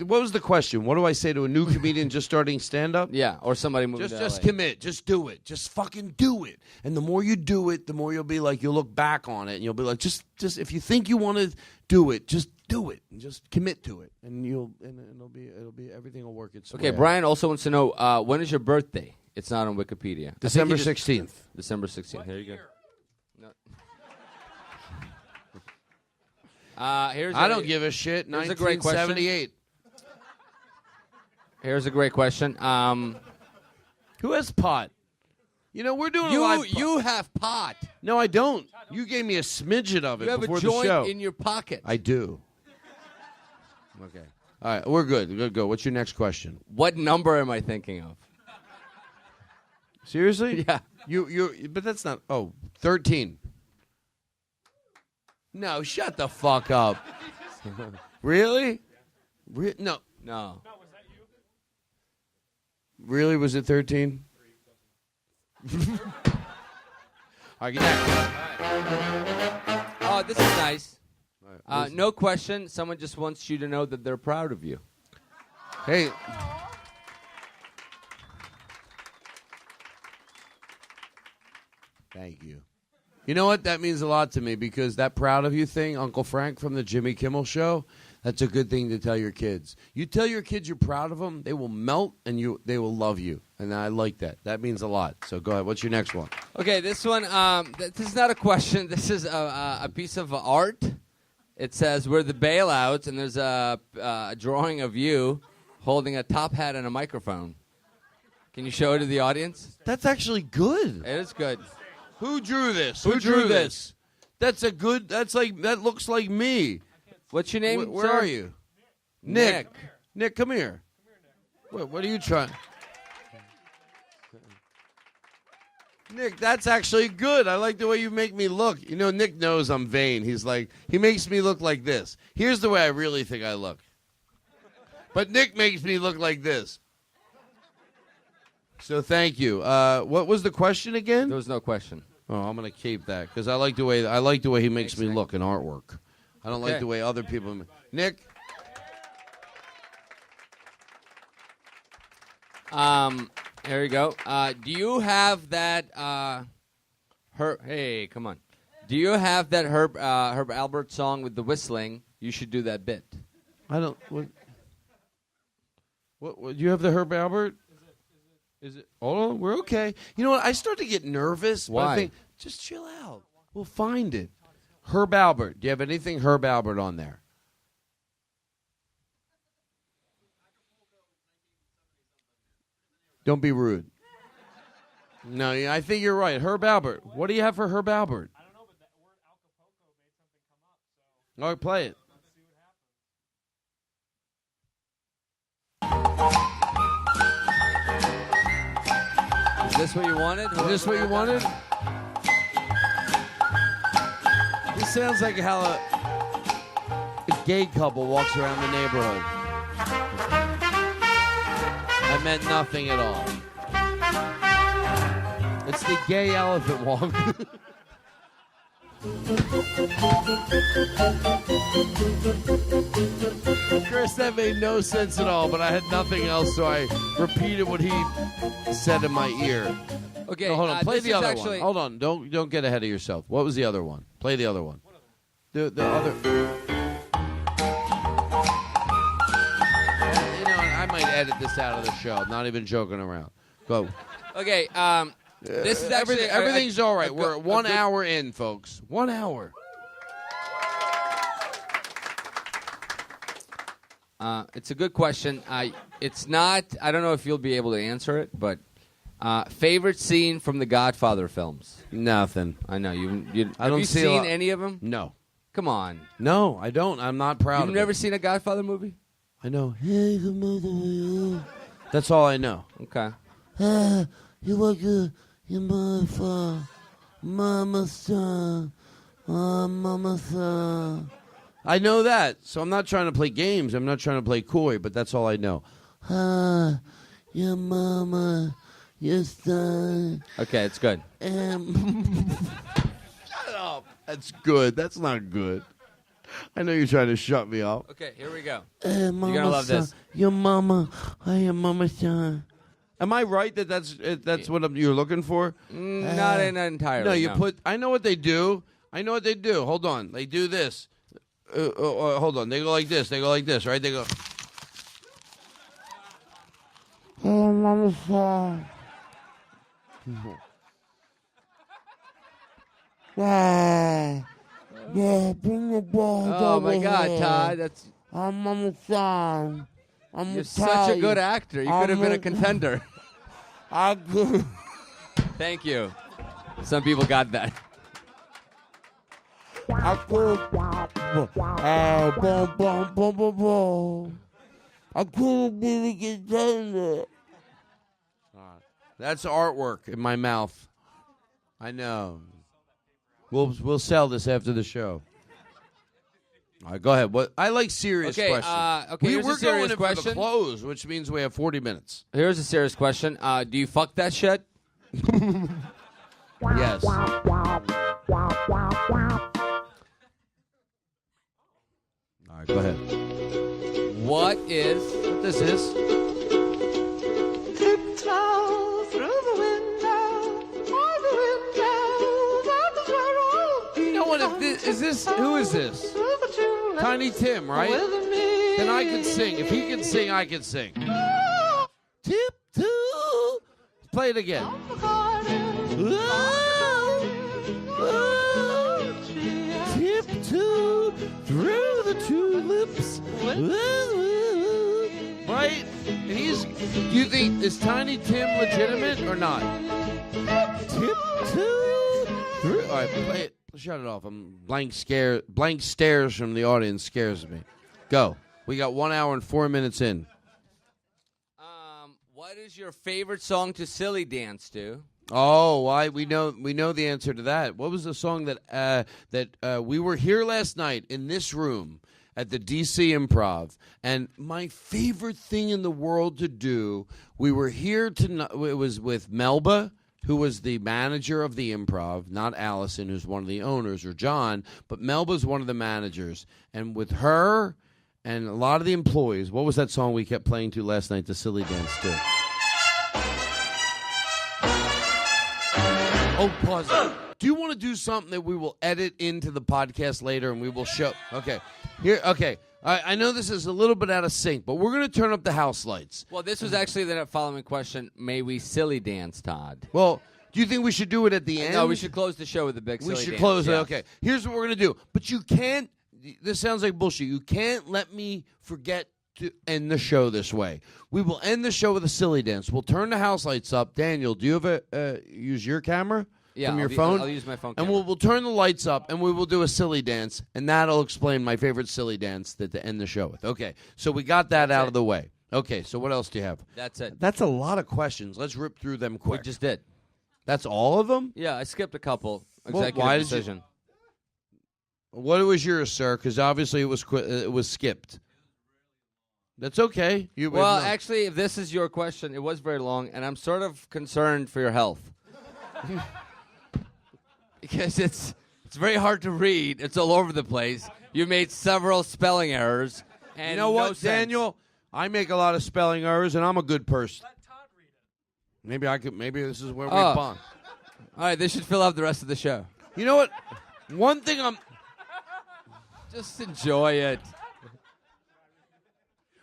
What was the question? What do I say to a new comedian just starting stand up? Yeah, or somebody moving to Just LA. commit. Just do it. Just fucking do it. And the more you do it, the more you'll be like, you'll look back on it and you'll be like, just if you think you want to do it, just do it and just commit to it, and it'll be everything will work its way. Okay, Brian also wants to know when is your birthday? It's not on Wikipedia. December 16th. December 16th. Here you go. No. I don't give a shit. Here's a great question. 1978. Here's a great question. Who has pot? You know, we're doing You- a live you have pot. No, I don't. You gave me a smidget of it You have before a the show. joint in your pocket. I do. Okay. All right, we're good. Good, go. What's your next question? What number am I thinking of? Seriously? Yeah. But that's not. Oh, 13. No, shut the fuck up. Really? No. No. Really? Was it 13? All right, get back. Oh, this is nice. No question. Someone just wants you to know that they're proud of you. Hey. Thank you. You know what? That means a lot to me because that proud of you thing, Uncle Frank from the Jimmy Kimmel Show, that's a good thing to tell your kids. You tell your kids you're proud of them, they will melt and they will love you. And I like that. That means a lot. So go ahead. What's your next one? Okay, this one, this is not a question. This is a piece of art. It says, we're the bailouts, and there's a drawing of you holding a top hat and a microphone. Can you show it to the audience? That's actually good. It is good. Who drew this? Who drew this? That looks like me. What's your name, Where sir? are you? Nick. Nick, come here. What are you trying? Nick, that's actually good. I like the way you make me look. You know, Nick knows I'm vain. He's like, he makes me look like this. Here's the way I really think I look. But Nick makes me look like this. So thank you. What was the question again? There was no question. Oh, I'm gonna keep that because I like the way he makes me look in artwork. I don't like the way other people. Nick. Here you go. Do you have that? Hey, come on. Do you have that Herb Albert song with the whistling? You should do that bit. I don't. What do you have the Herb Albert? Is it? Hold on, we're okay. You know what? I start to get nervous. Why? But I think, just chill out. We'll find it. Herb Albert. Do you have anything Herb Albert on there? Don't be rude. No, I think you're right. Herb Albert. What do you have for Herb Albert? I don't know, but that word Acapulco made something come up. So. All right, play it. Is this what you wanted? Is this what you wanted? This sounds like how a gay couple walks around the neighborhood. I meant nothing at all. It's the gay elephant walk. Chris, that made no sense at all, but I had nothing else, so I repeated what he said in my ear. Okay, No, hold on. Play this the is other actually- one. Hold on. Don't get ahead of yourself. What was the other one? Play the other one. The other. You know, I might edit this out of the show. Not even joking around. Go. Okay, this is actually... Everything's all right. We're 1 hour in, folks. 1 hour. It's a good question. It's not... I don't know if you'll be able to answer it, but favorite scene from the Godfather films? Nothing. I know. I don't have you see a seen lot- any of them? No. Come on. No, I don't. I'm not proud You've of never it. seen a Godfather movie? I know. That's all I know. Okay. You like your mother, mama son, mama son. I know that, so I'm not trying to play games. I'm not trying to play coy, but that's all I know. Your mama, your son. Okay, it's good. Shut up. That's good. That's not good. I know you're trying to shut me up. Okay, here we go. You're gonna love this. Your mama, your mama son. Am I right that that's what you're looking for? Not entirely. No, you no. put. I know what they do. Hold on. They do this. Hold on. They go like this. They go like this, right? They go. Your mama son. Yeah, bring the balls Oh over my God, here. Todd, that's... I'm mama son. You're such a good actor. You could have been a contender. I could. Thank you. Some people got that. I could. I couldn't be the contender. That's artwork in my mouth. I know. We'll sell this after the show. All right, go ahead. What I like serious Okay, questions. okay, here's a we're serious going in for question. the close, which means we have 40 minutes. Here's a serious question. Do you fuck that shit? Yes. All right, go ahead. What is... What this is? Tiptoe through the window, all the windows, that is where all You know what? If this, is this? Who is this? Tiny Tim, right? Then I can sing. If he can sing, I can sing. Tiptoe. Play it again. Tiptoe through the tulips. Right? And he's. Do you think is Tiny Tim legitimate or not? Tiptoe through. All right, play it. Shut it off. I'm blank stares from the audience scares me. Go. We got 1 hour and 4 minutes in. What is your favorite song to silly dance to? Oh, we know the answer to that. What was the song that we were here last night in this room at the DC Improv, and my favorite thing in the world to do. We were here it was with Melba, who was the manager of the Improv, not Allison, who's one of the owners, or John, but Melba's one of the managers, and with her and a lot of the employees. What was that song we kept playing to last night? The silly dance to. Oh, pause. Do you want to do something that we will edit into the podcast later and we will show? Okay. Here. Okay. I know this is a little bit out of sync, but we're going to turn up the house lights. Well, this was actually the following question. May we silly dance, Todd? Well, do you think we should do it at the end? No, we should close the show with a big silly We should dance. close it. yes. Okay. Here's what we're going to do. But you can't. This sounds like bullshit. You can't let me forget to end the show this way. We will end the show with a silly dance. We'll turn the house lights up. Daniel, do you have use your camera? Yeah, from your I'll phone? I'll use my phone And camera. we'll turn the lights up, and we will do a silly dance, and that'll explain my favorite silly dance to end the show with. Okay, so we got that out of the way. Okay, so what else do you have? That's it. That's a lot of questions. Let's rip through them quick. We just did. That's all of them? Yeah, I skipped a couple. Well, Executive why did you- decision. What was yours, sir? Because obviously it was skipped. That's okay. Well, actually, if this is your question, it was very long, and I'm sort of concerned for your health. Because it's very hard to read. It's all over the place. You made several spelling errors. And you know what, no sense. Daniel? I make a lot of spelling errors, and I'm a good person. Let Todd read it. Maybe I could. Maybe this is where we bond. All right, they should fill out the rest of the show. You know what? One thing I'm. Just enjoy it.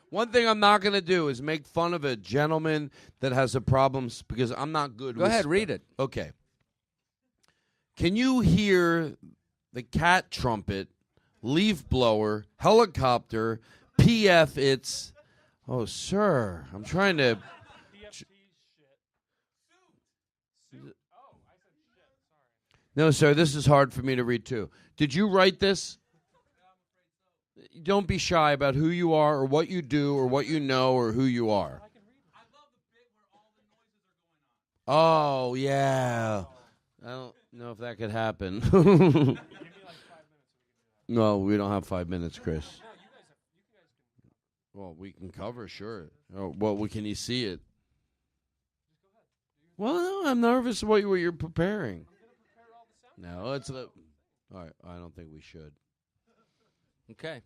One thing I'm not going to do is make fun of a gentleman that has a problem because I'm not good. Go ahead, read it. Okay. Can you hear the cat trumpet, leaf blower, helicopter, PF? It's, oh, sir, I'm trying to. No, sir, this is hard for me to read too. Did you write this? Don't be shy about who you are or what you do or what you know or who you are. Oh, yeah. I don't know if that could happen. No, we don't have 5 minutes, Chris. Well, we can cover, sure. Oh, well, can you see it? Well, no, I'm nervous about what you're preparing. No, it's all right. I don't think we should. Okay.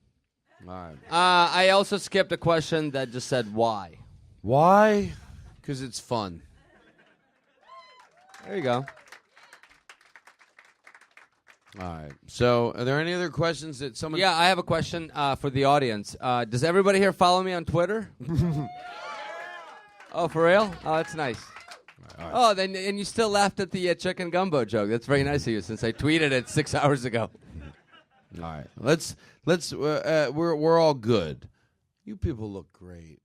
All right. I also skipped a question that just said why. Why? Because it's fun. There you go. All right. So, are there any other questions that someone? Yeah, I have a question for the audience. Does everybody here follow me on Twitter? Oh, for real? Oh, that's nice. All right. Oh, then and you still laughed at the chicken gumbo joke. That's very nice of you, since I tweeted it 6 hours ago. All right. Let's. We're all good. You people look great.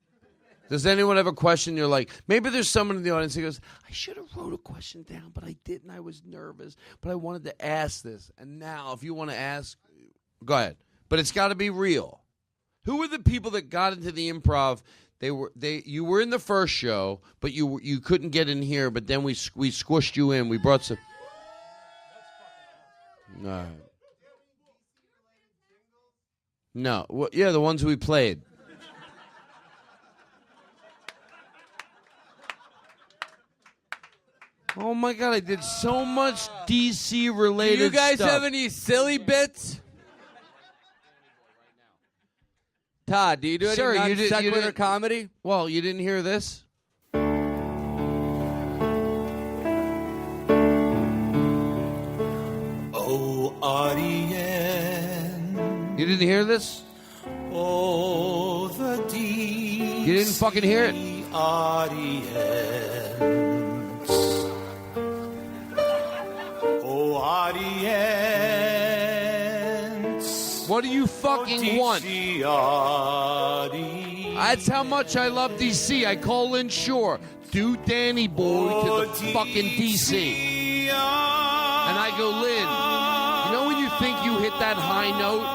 Does anyone have a question? You're like, maybe there's someone in the audience who goes, I should have wrote a question down, but I didn't. I was nervous, but I wanted to ask this. And now, if you want to ask, go ahead. But it's got to be real. Who were the people that got into the improv? You were in the first show, but you couldn't get in here. But then we squished you in. We brought some. All right. No. Well, yeah, the ones we played. Oh my God! I did so much DC related. Do you guys stuff. have any silly bits? Todd, do you do any Sir, you non-sequitur did comedy? Well, you didn't hear this? Oh, audience. You didn't hear this? Oh, the deep. You didn't fucking hear it? Audience. Oh, audience. What do you fucking want? Audience. That's how much I love DC. I call Lynn Shore. Do Danny Boy to the fucking DC. And I go, Lynn, you know when you think you hit that high note?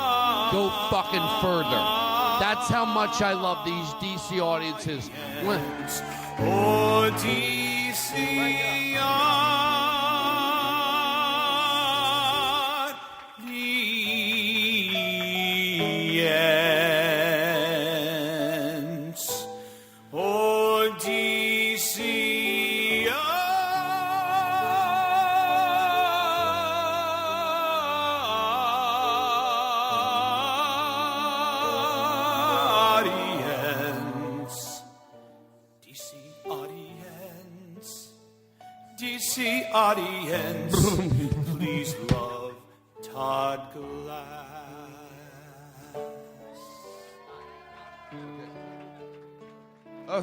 Go fucking further. That's how much I love these DC audiences. Oh, DC audience. Oh, DC audience. DC audience. DC audience. Please love Todd Glass.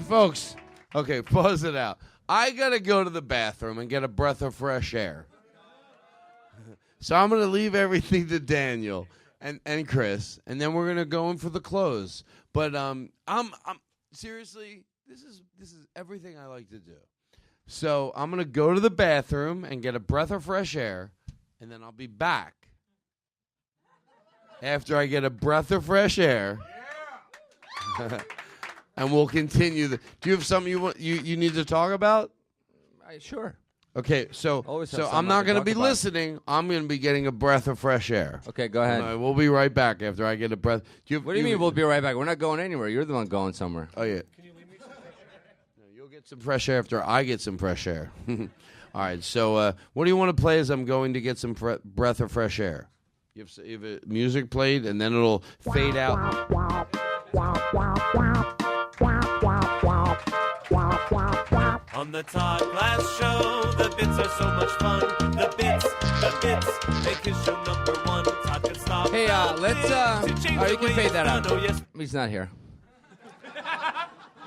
Folks, okay, pause it out. I got to go to the bathroom and get a breath of fresh air. So I'm going to leave everything to Daniel and Chris, and then we're going to go in for the close. But I'm seriously, this is everything I like to do. So I'm going to go to the bathroom and get a breath of fresh air, and then I'll be back after I get a breath of fresh air. And we'll continue. Do you have something you need to talk about? Sure. Okay, so Always have I'm someone not to going to talk be about. listening. I'm going to be getting a breath of fresh air. Okay, go ahead. All right, we'll be right back after I get a breath. What do you mean we'll be right back? We're not going anywhere. You're the one going somewhere. Oh, yeah. Can you leave me some fresh air? No, you'll get some fresh air after I get some fresh air. All right, so what do you want to play as I'm going to get some breath of fresh air? You have music played, and then it'll fade out. On the Todd Glass Show, the bits are so much fun. The bits, make his show number one. Todd can stop. Hey, let's. Oh, you can fade that out. Oh, yes. He's not here.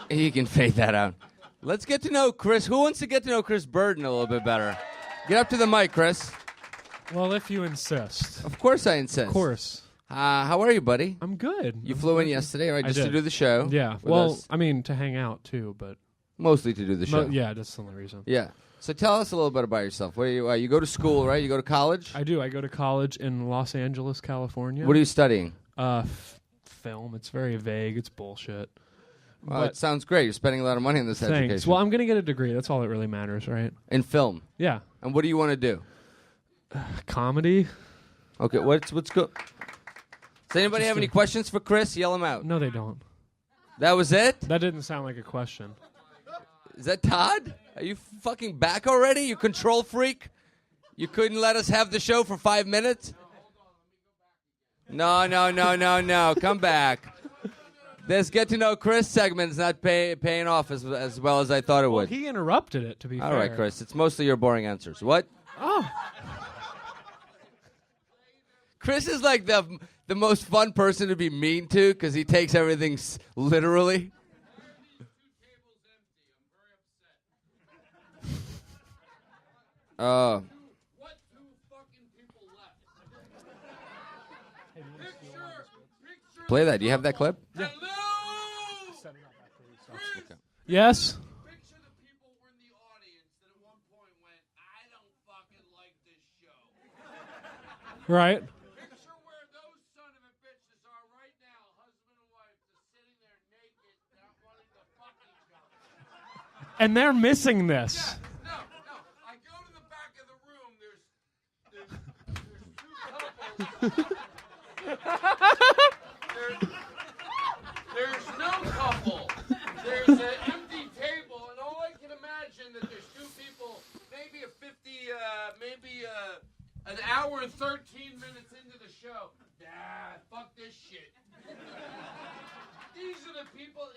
You can fade that out. Let's get to know Chris. Who wants to get to know Chris Burden a little bit better? Get up to the mic, Chris. Well, if you insist. Of course I insist. Of course. How are you, buddy? I'm good. You flew in yesterday, right? I Just to did. do the show. Yeah. Well, I mean, to hang out, too, but... Mostly to do the show. Yeah, that's the only reason. Yeah. So tell us a little bit about yourself. Where you go to school, right? You go to college? I do. I go to college in Los Angeles, California. What are you studying? Film. It's very vague. It's bullshit. Well, But- it sounds great. You're spending a lot of money on this Thanks. education. Well, I'm going to get a degree. That's all that really matters, right? In film? Yeah. And what do you want to do? Comedy. Okay, what's good? Does anybody have any questions for Chris? Yell them out. No, they don't. That was it? That didn't sound like a question. Is that Todd? Are you fucking back already? You control freak? You couldn't let us have the show for 5 minutes? No. Come back. This Get to Know Chris segment's not paying off as well as I thought it would. He interrupted it, to be fair. All right, Chris. It's mostly your boring answers. What? Oh. Chris is like the most fun person to be mean to because he takes everything literally. Play that. Do you have that clip? Yeah. Yes? Right. And they're missing this. There's no couple. There's an empty table, and all I can imagine that there's two people, maybe an hour and 13 minutes into the show. Fuck this shit. These are the people, what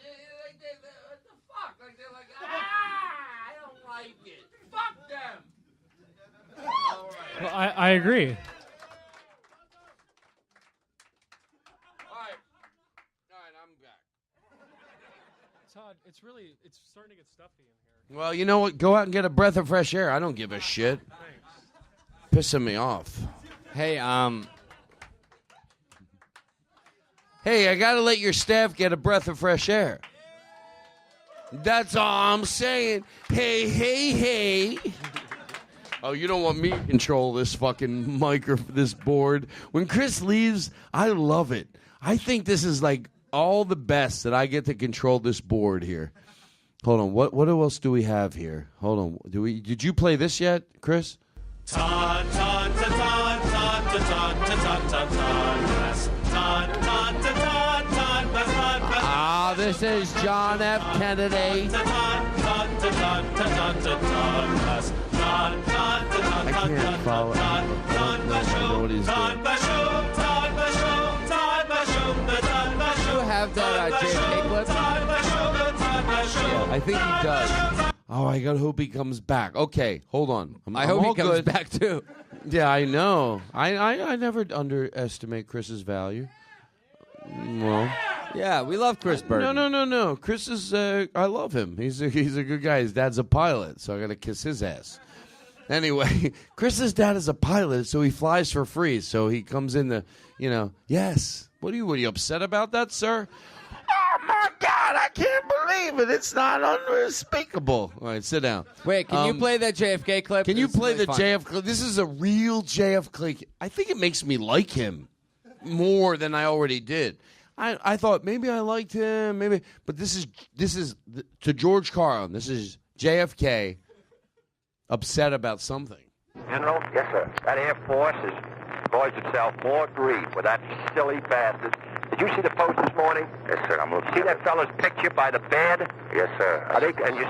the fuck? They're like, I don't like it. Fuck them. All right. Well, I agree. Todd, it's starting to get stuffy in here. Well, you know what? Go out and get a breath of fresh air. I don't give a shit. Pissing me off. Hey, Hey, I got to let your staff get a breath of fresh air. That's all I'm saying. Hey. Oh, you don't want me to control this fucking this board. When Chris leaves, I love it. I think this is like all the best that I get to control this board here. Hold on. What else do we have here? Hold on. Did you play this yet, Chris? Todd, Todd, Todd, Todd, Todd, Todd, Todd, Todd, Todd, Glass. Todd, Todd, Todd, Todd, Todd, Glass, Todd, Glass. Ah, this is John F. Kennedy. Todd, Todd, Todd, Todd, Todd, Todd, Glass. Todd, Todd, Todd, I can't follow. Todd, Glass I know what he's Todd, doing. Glass Show, Todd, Glass Show, Todd, Glass Show, the Todd, Glass Show. you have that JFK clip? Todd, Glass Show, the Todd, Glass Show. Yeah, I think he does. Oh, I gotta hope he comes back. Okay, hold on. I I'm hope all he comes good. back too. Yeah, I know. I never underestimate Chris's value. Well, yeah, we love Chris Burton. No. Chris is. I love him. He's a good guy. His dad's a pilot, so I gotta kiss his ass. Anyway, Chris's dad is a pilot, so he flies for free. So he comes in the, yes. What are you upset about that, sir? Oh my God, I can't believe it. It's not unspeakable. All right, sit down. Wait, can you play that JFK clip? Can you It's play really the fun. JFK? This is a real JFK. I think it makes me like him more than I already did. I thought maybe I liked him, but this is to George Carlin. This is JFK. upset about something. General? Yes, sir. That Air Force is enjoys itself more grief with that silly bastard. Did you see the post this morning? Yes, sir. I'm looking. See that fella's picture by the bed? Yes, sir. Are they? And you.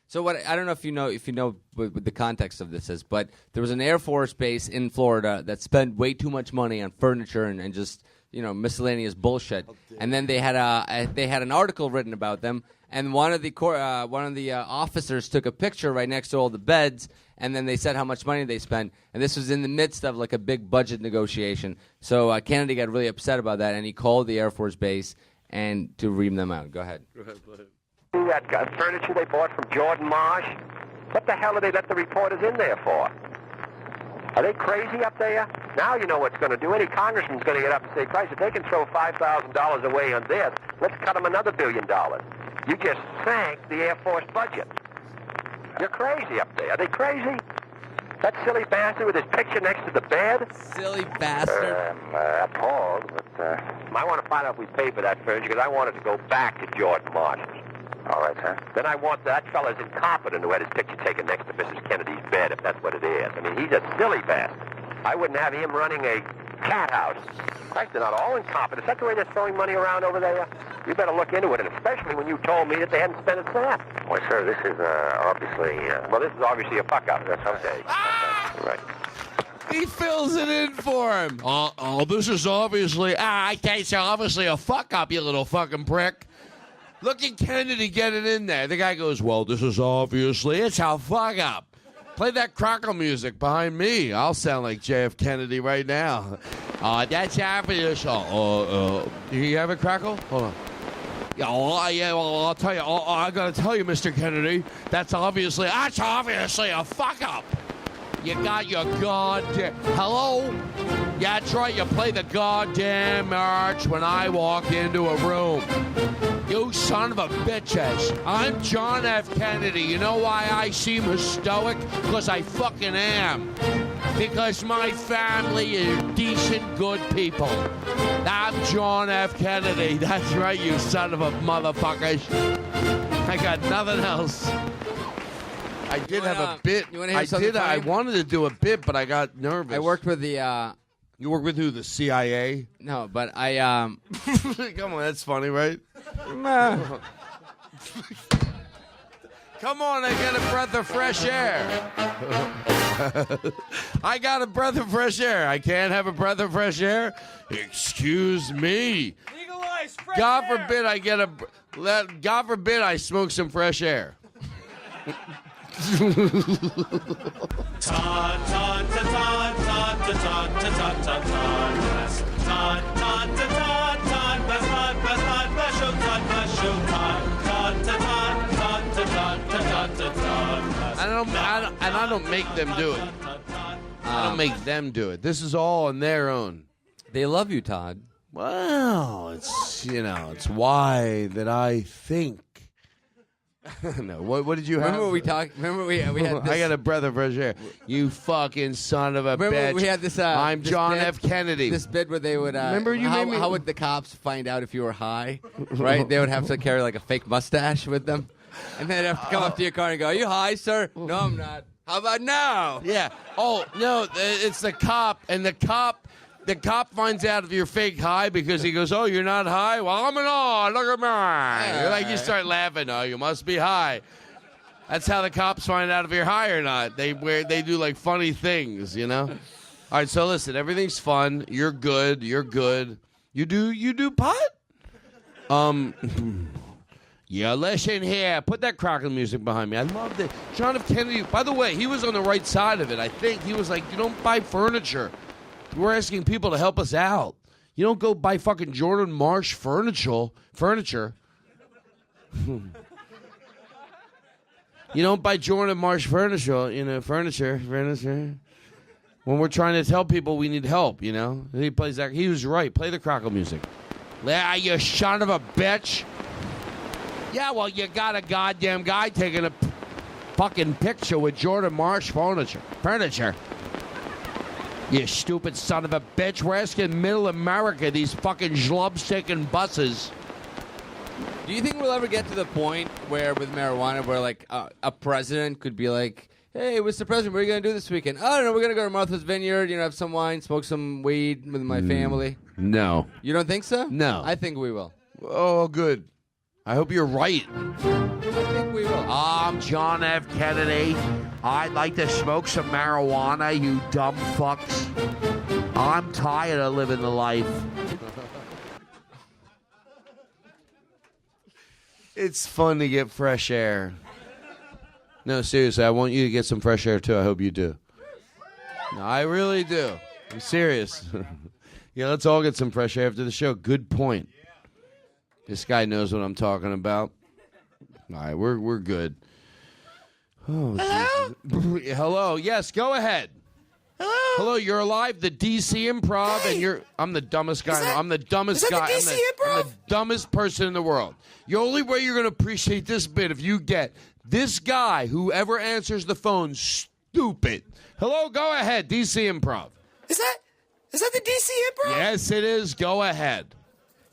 So what? I don't know if you know what the context of this is, but there was an Air Force base in Florida that spent way too much money on furniture and just miscellaneous bullshit. And then they had an article written about them, and one of the officers took a picture right next to all the beds, and then they said how much money they spent. And this was in the midst of like a big budget negotiation. So Kennedy got really upset about that, and he called the Air Force base and to ream them out. Go ahead. See that furniture they bought from Jordan Marsh? What the hell do they let the reporters in there for? Are they crazy up there? Now you know what's going to do. Any congressman's going to get up and say, Christ, if they can throw $5,000 away on this, let's cut them another $1 billion. You just sank the Air Force budget. You're crazy up there. Are they crazy? That silly bastard with his picture next to the bed? Silly bastard. Appalled, but I want to find out if we paid for that furniture because I want it to go back to Jordan Marsh's. All right, sir. Then I want that fella's incompetent who had his picture taken next to Mrs. Kennedy's bed, if that's what it is. I mean, he's a silly bastard. I wouldn't have him running a cat house. Christ, they're not all incompetent. Is that the way they're throwing money around over there? You better look into it, and especially when you told me that they hadn't spent a cent. Why, sir, this is obviously... Well, this is obviously a fuck-up. That's okay. Right. He fills it in for him. This is obviously... it's obviously a fuck-up, you little fucking prick. Look at Kennedy getting in there. The guy goes, well, this is obviously... It's a fuck-up. Play that crackle music behind me. I'll sound like JF Kennedy right now. That's obvious. Do you have a crackle? Hold on. Yeah, well, I'll tell you. I got to tell you, Mr. Kennedy, that's obviously a fuck-up. You got your goddamn... Hello? Yeah, that's right. You play the goddamn march when I walk into a room. You son of a bitches. I'm John F. Kennedy. You know why I seem stoic? Because I fucking am. Because my family is decent, good people. I'm John F. Kennedy. That's right, you son of a motherfuckers. I got nothing else. I did have a bit. I wanted to do a bit, but I got nervous. I worked with the... You work with who? The CIA? No, but I... Come on, that's funny, right? Come on, I get a breath of fresh air. I got a breath of fresh air. I can't have a breath of fresh air? Excuse me. Legalize fresh God air. forbid I get God forbid I smoke some fresh air. I don't make them do it. I don't make them do it. This is all on their own. They love you, Todd. Well, it's why that I think. No, what did you have? Remember we talked? Remember we had this... I got a breath of fresh air. You fucking son of a bitch. We had this... I'm this John bit, F. Kennedy. This bit where they would... Remember you how, made me... how would the cops find out if you were high? Right? They would have to carry like a fake mustache with them. And then they'd have to come up to your car and go, are you high, sir? No, I'm not. How about now? Yeah. Oh, no, it's the cop. And the cop finds out if you're fake high because he goes, oh, you're not high? Well, I'm not. Look at me. Like you start laughing. Oh, you must be high. That's how the cops find out if you're high or not. They do like funny things, you know? All right, so listen, everything's fun. You're good. You do pot? Yeah, listen here. Put that crackle music behind me. I loved it. John F. Kennedy, by the way, he was on the right side of it, I think. He was like, you don't buy furniture. We're asking people to help us out. You don't go buy fucking Jordan Marsh furniture. You don't buy Jordan Marsh furniture, furniture. When we're trying to tell people we need help, He plays that. He was right. Play the crackle music. Yeah, you son of a bitch. Yeah, well, you got a goddamn guy taking a fucking picture with Jordan Marsh furniture. You stupid son of a bitch. We're asking middle America, these fucking schlubs taking buses. Do you think we'll ever get to the point where, with marijuana, where like a president could be like, Hey, Mr. President, what are you going to do this weekend? I don't know. We're going to go to Martha's Vineyard, have some wine, smoke some weed with my family. No. You don't think so? No. I think we will. Oh, good. I hope you're right. I think we will. I'm John F. Kennedy. I'd like to smoke some marijuana, you dumb fucks. I'm tired of living the life. It's fun to get fresh air. No, seriously, I want you to get some fresh air, too. I hope you do. No, I really do. I'm serious. Yeah, let's all get some fresh air after the show. Good point. This guy knows what I'm talking about. All right, we're good. Oh, hello? Hello, yes, go ahead. Hello, you're alive, the DC Improv, and I'm the dumbest guy. I'm the dumbest guy. The DC I'm the dumbest person in the world. The only way you're going to appreciate this bit if you get this guy, whoever answers the phone, stupid. Hello, go ahead, DC Improv. Is that the DC Improv? Yes, it is. Go ahead.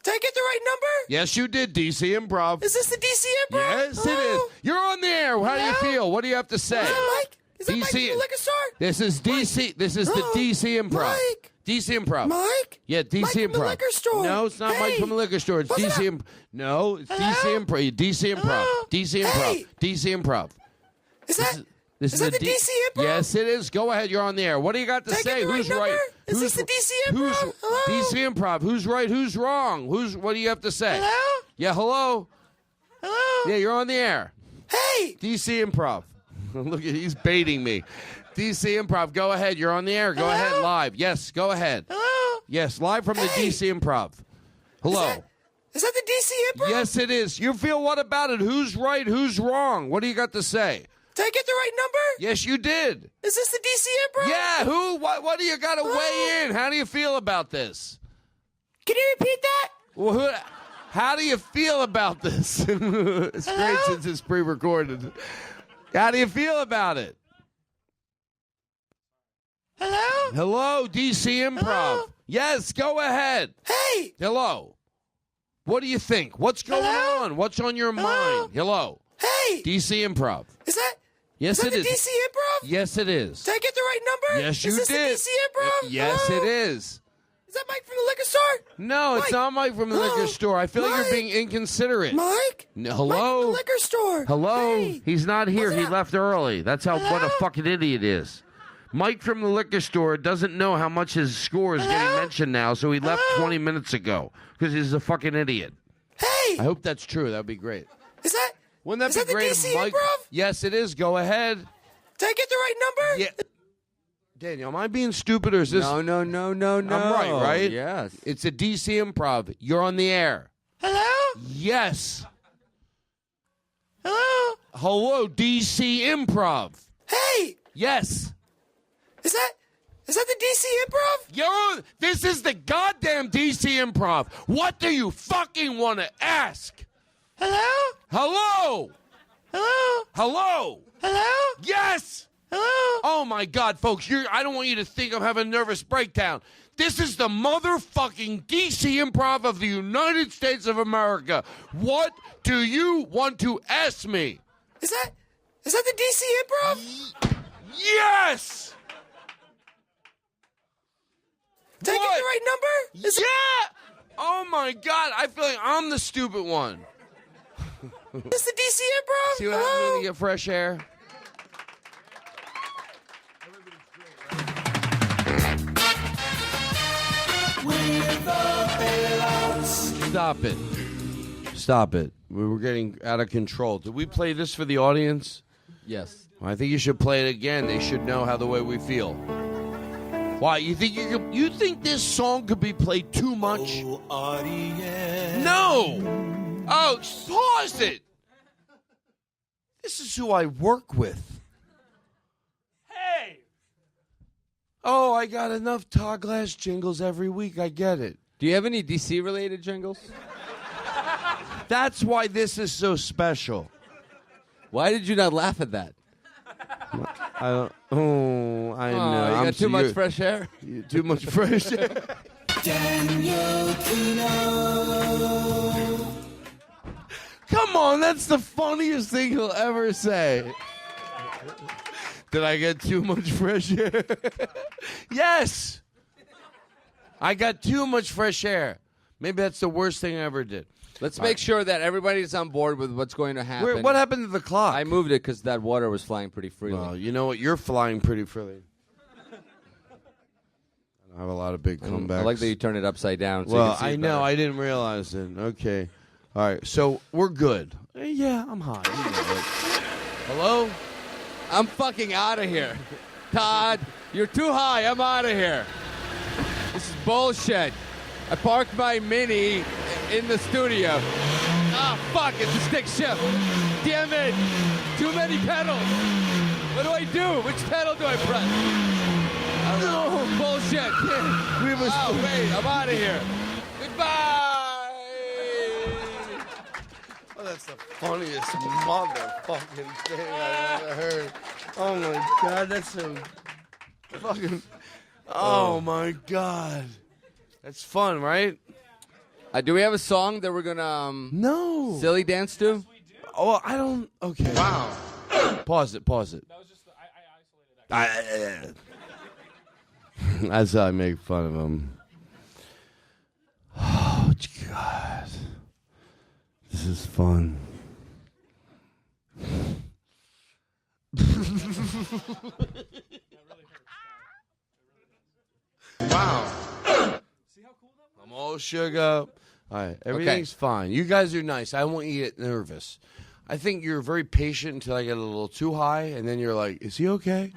Did I get the right number? Yes, you did, DC Improv. Is this the DC Improv? Yes, it is. You're on the air. How do you feel? What do you have to say? Is that Mike? Is that Mike from the Liquor Store? This is DC. This is the DC Improv. Mike. DC Improv. Mike? Yeah, DC Mike Improv. from the Liquor Store. No, it's not Mike from the Liquor Store. It's DC Improv. No, it's DC Improv. DC Improv. DC Improv. DC Improv. Is that the DC Improv? Yes, it is. Go ahead. You're on the air. What do you got to say? Who's right? Is this the DC Improv? Hello? DC Improv. Who's right? Who's wrong? What do you have to say? Hello? Yeah, hello? Hello? Yeah, you're on the air. Hey! DC Improv. Look, he's baiting me. DC Improv, go ahead. You're on the air. Go ahead, live. Yes, go ahead. Hello? Yes, live from the DC Improv. Hello. Is that the DC Improv? Yes, it is. You feel what about it? Who's right? Who's wrong? What do you got to say? Did I get the right number? Yes, you did. Is this the DC Improv? Yeah, who? What do you got to weigh in? How do you feel about this? Can you repeat that? Well, how do you feel about this? It's great since it's pre-recorded. How do you feel about it? Hello? Hello, DC Improv. Hello? Yes, go ahead. Hey! Hello. What do you think? What's going on? What's on your mind? Hello. Hey! DC Improv. Is that? Yes, is that it the is. DC Improv? Yes, it is. Did I get the right number? Yes, you is this did. The DC Improv? Yes, Hello? it is. Is that Mike from the Liquor Store? No, it's not Mike from the liquor store. I feel like you're being inconsiderate. Mike? No, Mike hello? from the Liquor Store. Hello? Hey. He's not here. He left early. That's how what a fucking idiot is. Mike from the liquor store doesn't know how much his score is getting mentioned now, so he left 20 minutes ago because he's a fucking idiot. Hey! I hope that's true. That would be great. Is that? Wouldn't that is be that great the if DC Mike... Improv? Yes, it is. Go ahead. Did I get the right number? Yeah. Daniel, am I being stupid or is this... No. I'm right, right? Yes. It's a DC Improv. You're on the air. Hello? Yes. Hello? Hello, DC Improv. Hey! Yes. Is that the DC Improv? This is the goddamn DC Improv. What do you fucking want to ask? Hello? Hello? Hello? Hello? Hello? Yes! Hello? Oh my God, folks, I don't want you to think I'm having a nervous breakdown. This is the motherfucking DC Improv of the United States of America. What do you want to ask me? Is that the DC Improv? Yes! Did I get the right number? Yeah! Oh my God, I feel like I'm the stupid one. Is this the DC Improv? See what happens when you get fresh air? Stop it. Stop it. We're getting out of control. Did we play this for the audience? Yes. I think you should play it again. They should know how the way we feel. Why? You think this song could be played too much? No! Oh, pause it! This is who I work with. Hey! Oh, I got enough Todd Glass jingles every week. I get it. Do you have any DC-related jingles? That's why this is so special. Why did you not laugh at that? I don't. Oh, I know. You got too much fresh air? Too much fresh air. Daniel Kino. Come on, that's the funniest thing he'll ever say. Did I get too much fresh air? Yes. I got too much fresh air. Maybe that's the worst thing I ever did. Let's make sure that everybody's on board with what's going to happen. What happened to the clock? I moved it because that water was flying pretty freely. Well, you know what? You're flying pretty freely. I have a lot of big comebacks. I like that you turn it upside down. So Well, you can see I it know. better. I didn't realize it. Okay. All right. So we're good. Yeah, I'm high. You know it. Hello? I'm fucking out of here. Todd, you're too high. I'm out of here. This is bullshit. I parked my Mini in the studio. Ah, fuck, it's a stick shift. Damn it. Too many pedals. What do I do? Which pedal do I press? No. Bullshit. Oh, wait, I'm out of here. Goodbye. Oh, that's the funniest motherfucking thing I've ever heard. Oh my God, that's so fucking. Oh my God, that's fun, right? Do we have a song that we're gonna no silly dance to? Oh, I don't. Okay. Wow. Pause it. That was just I isolated. That's how I make fun of him. Oh God, this is fun. Wow. I'm all shook up. All right, everything's fine. You guys are nice. I want you to get nervous. I think you're very patient until I get a little too high, and then you're like, is he okay?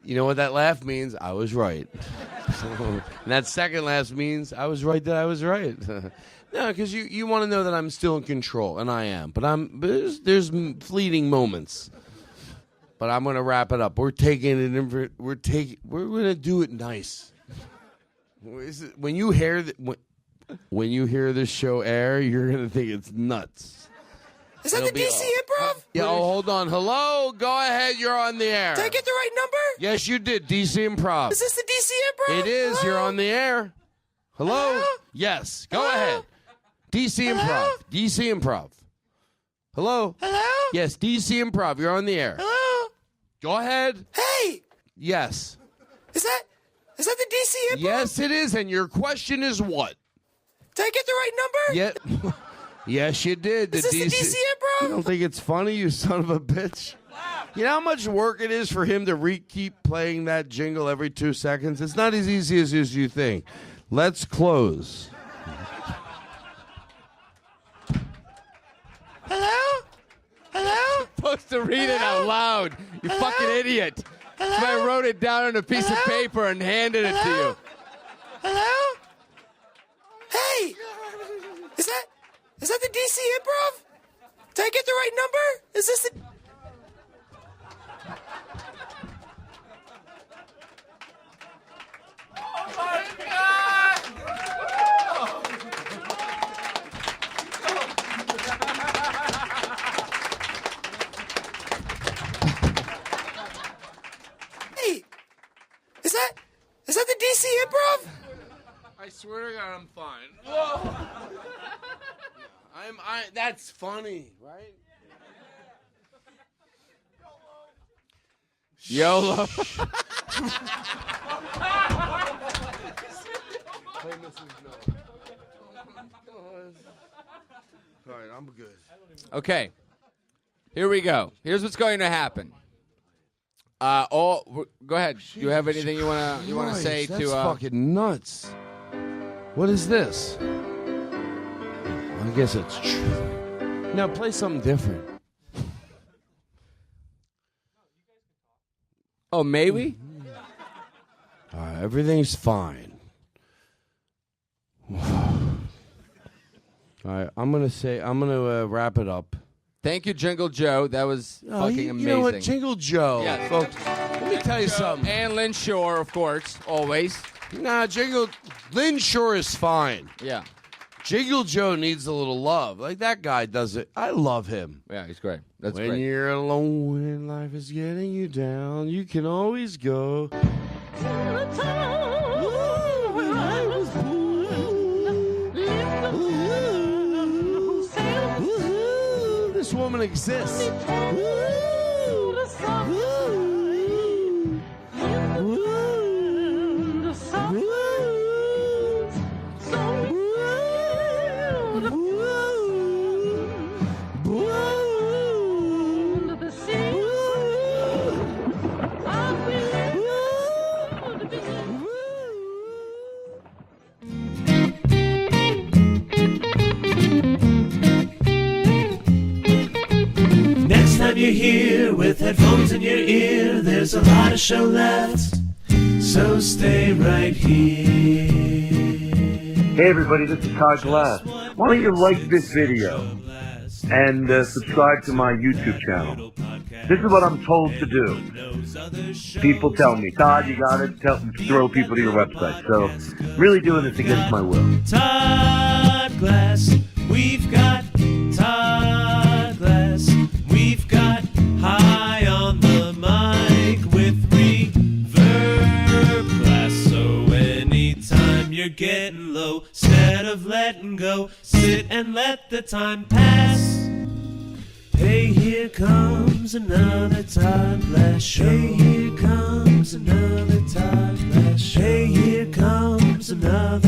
You know what that laugh means? I was right. And that second laugh means I was right that I was right. No, because you want to know that I'm still in control, and I am. But there's fleeting moments. But I'm gonna wrap it up. We're taking it in. We're gonna do it nice. When you hear when you hear this show air, you're gonna think it's nuts. Is that the DC Improv? Yeah. Oh, hold on. Hello. Go ahead. You're on the air. Did I get the right number? Yes, you did. DC Improv. Is this the DC Improv? It is. Hello? You're on the air. Hello. Yes. Go ahead. DC Improv. DC Improv. Hello. Hello. Yes, DC Improv. You're on the air. Hello. Go ahead. Hey. Yes. Is that the DC Improv? Yes, it is. And your question is what? Did I get the right number? Yeah. Yes, you did. Is this the DC Improv? You don't think it's funny, you son of a bitch? You know how much work it is for him to keep playing that jingle every 2 seconds? It's not as easy as you think. Let's close. Hello? Hello? You're supposed to read it out loud. You fucking idiot. That's why I wrote it down on a piece of paper and handed it to you. Hello? Hey! Is that the DC Improv? Did I get the right number? Is this the... Oh my God! Hey! Is that the DC Improv? I swear to God, I'm fine. Whoa. That's funny, right? YOLO. All right, I'm good. Okay. Here we go. Here's what's going to happen. Go ahead. Do you have anything you wanna say That's to? fucking nuts. What is this? I guess it's true. Now play something different. Oh, maybe. All right, everything's fine. All right, I'm gonna wrap it up. Thank you, Jingle Joe. That was fucking amazing. You know what, Jingle Joe, Yes. folks. Let me tell you something. And Lynn Shore, of course, always. Nah, Lynn Shore is fine. Yeah. Jingle Joe needs a little love. Like that guy does it. I love him. Yeah, he's great. That's when great. you're alone and life is getting you down, you can always go. This woman exists. you're here with headphones in your ear, there's a lot of show left, so stay right here. Hey everybody, this is Todd Glass. Why don't you like this video and subscribe to my YouTube channel? This is what I'm told to do. People tell me, Todd, you gotta throw people to your website. So, really doing this against my will. Todd Glass, we've got Todd Glass. We've got high on the mic with reverb glass. So anytime you're getting low, instead of letting go, sit and let the time pass. Hey, here comes another Todd Glass show. Hey, here comes another Todd Glass show. Hey, here comes another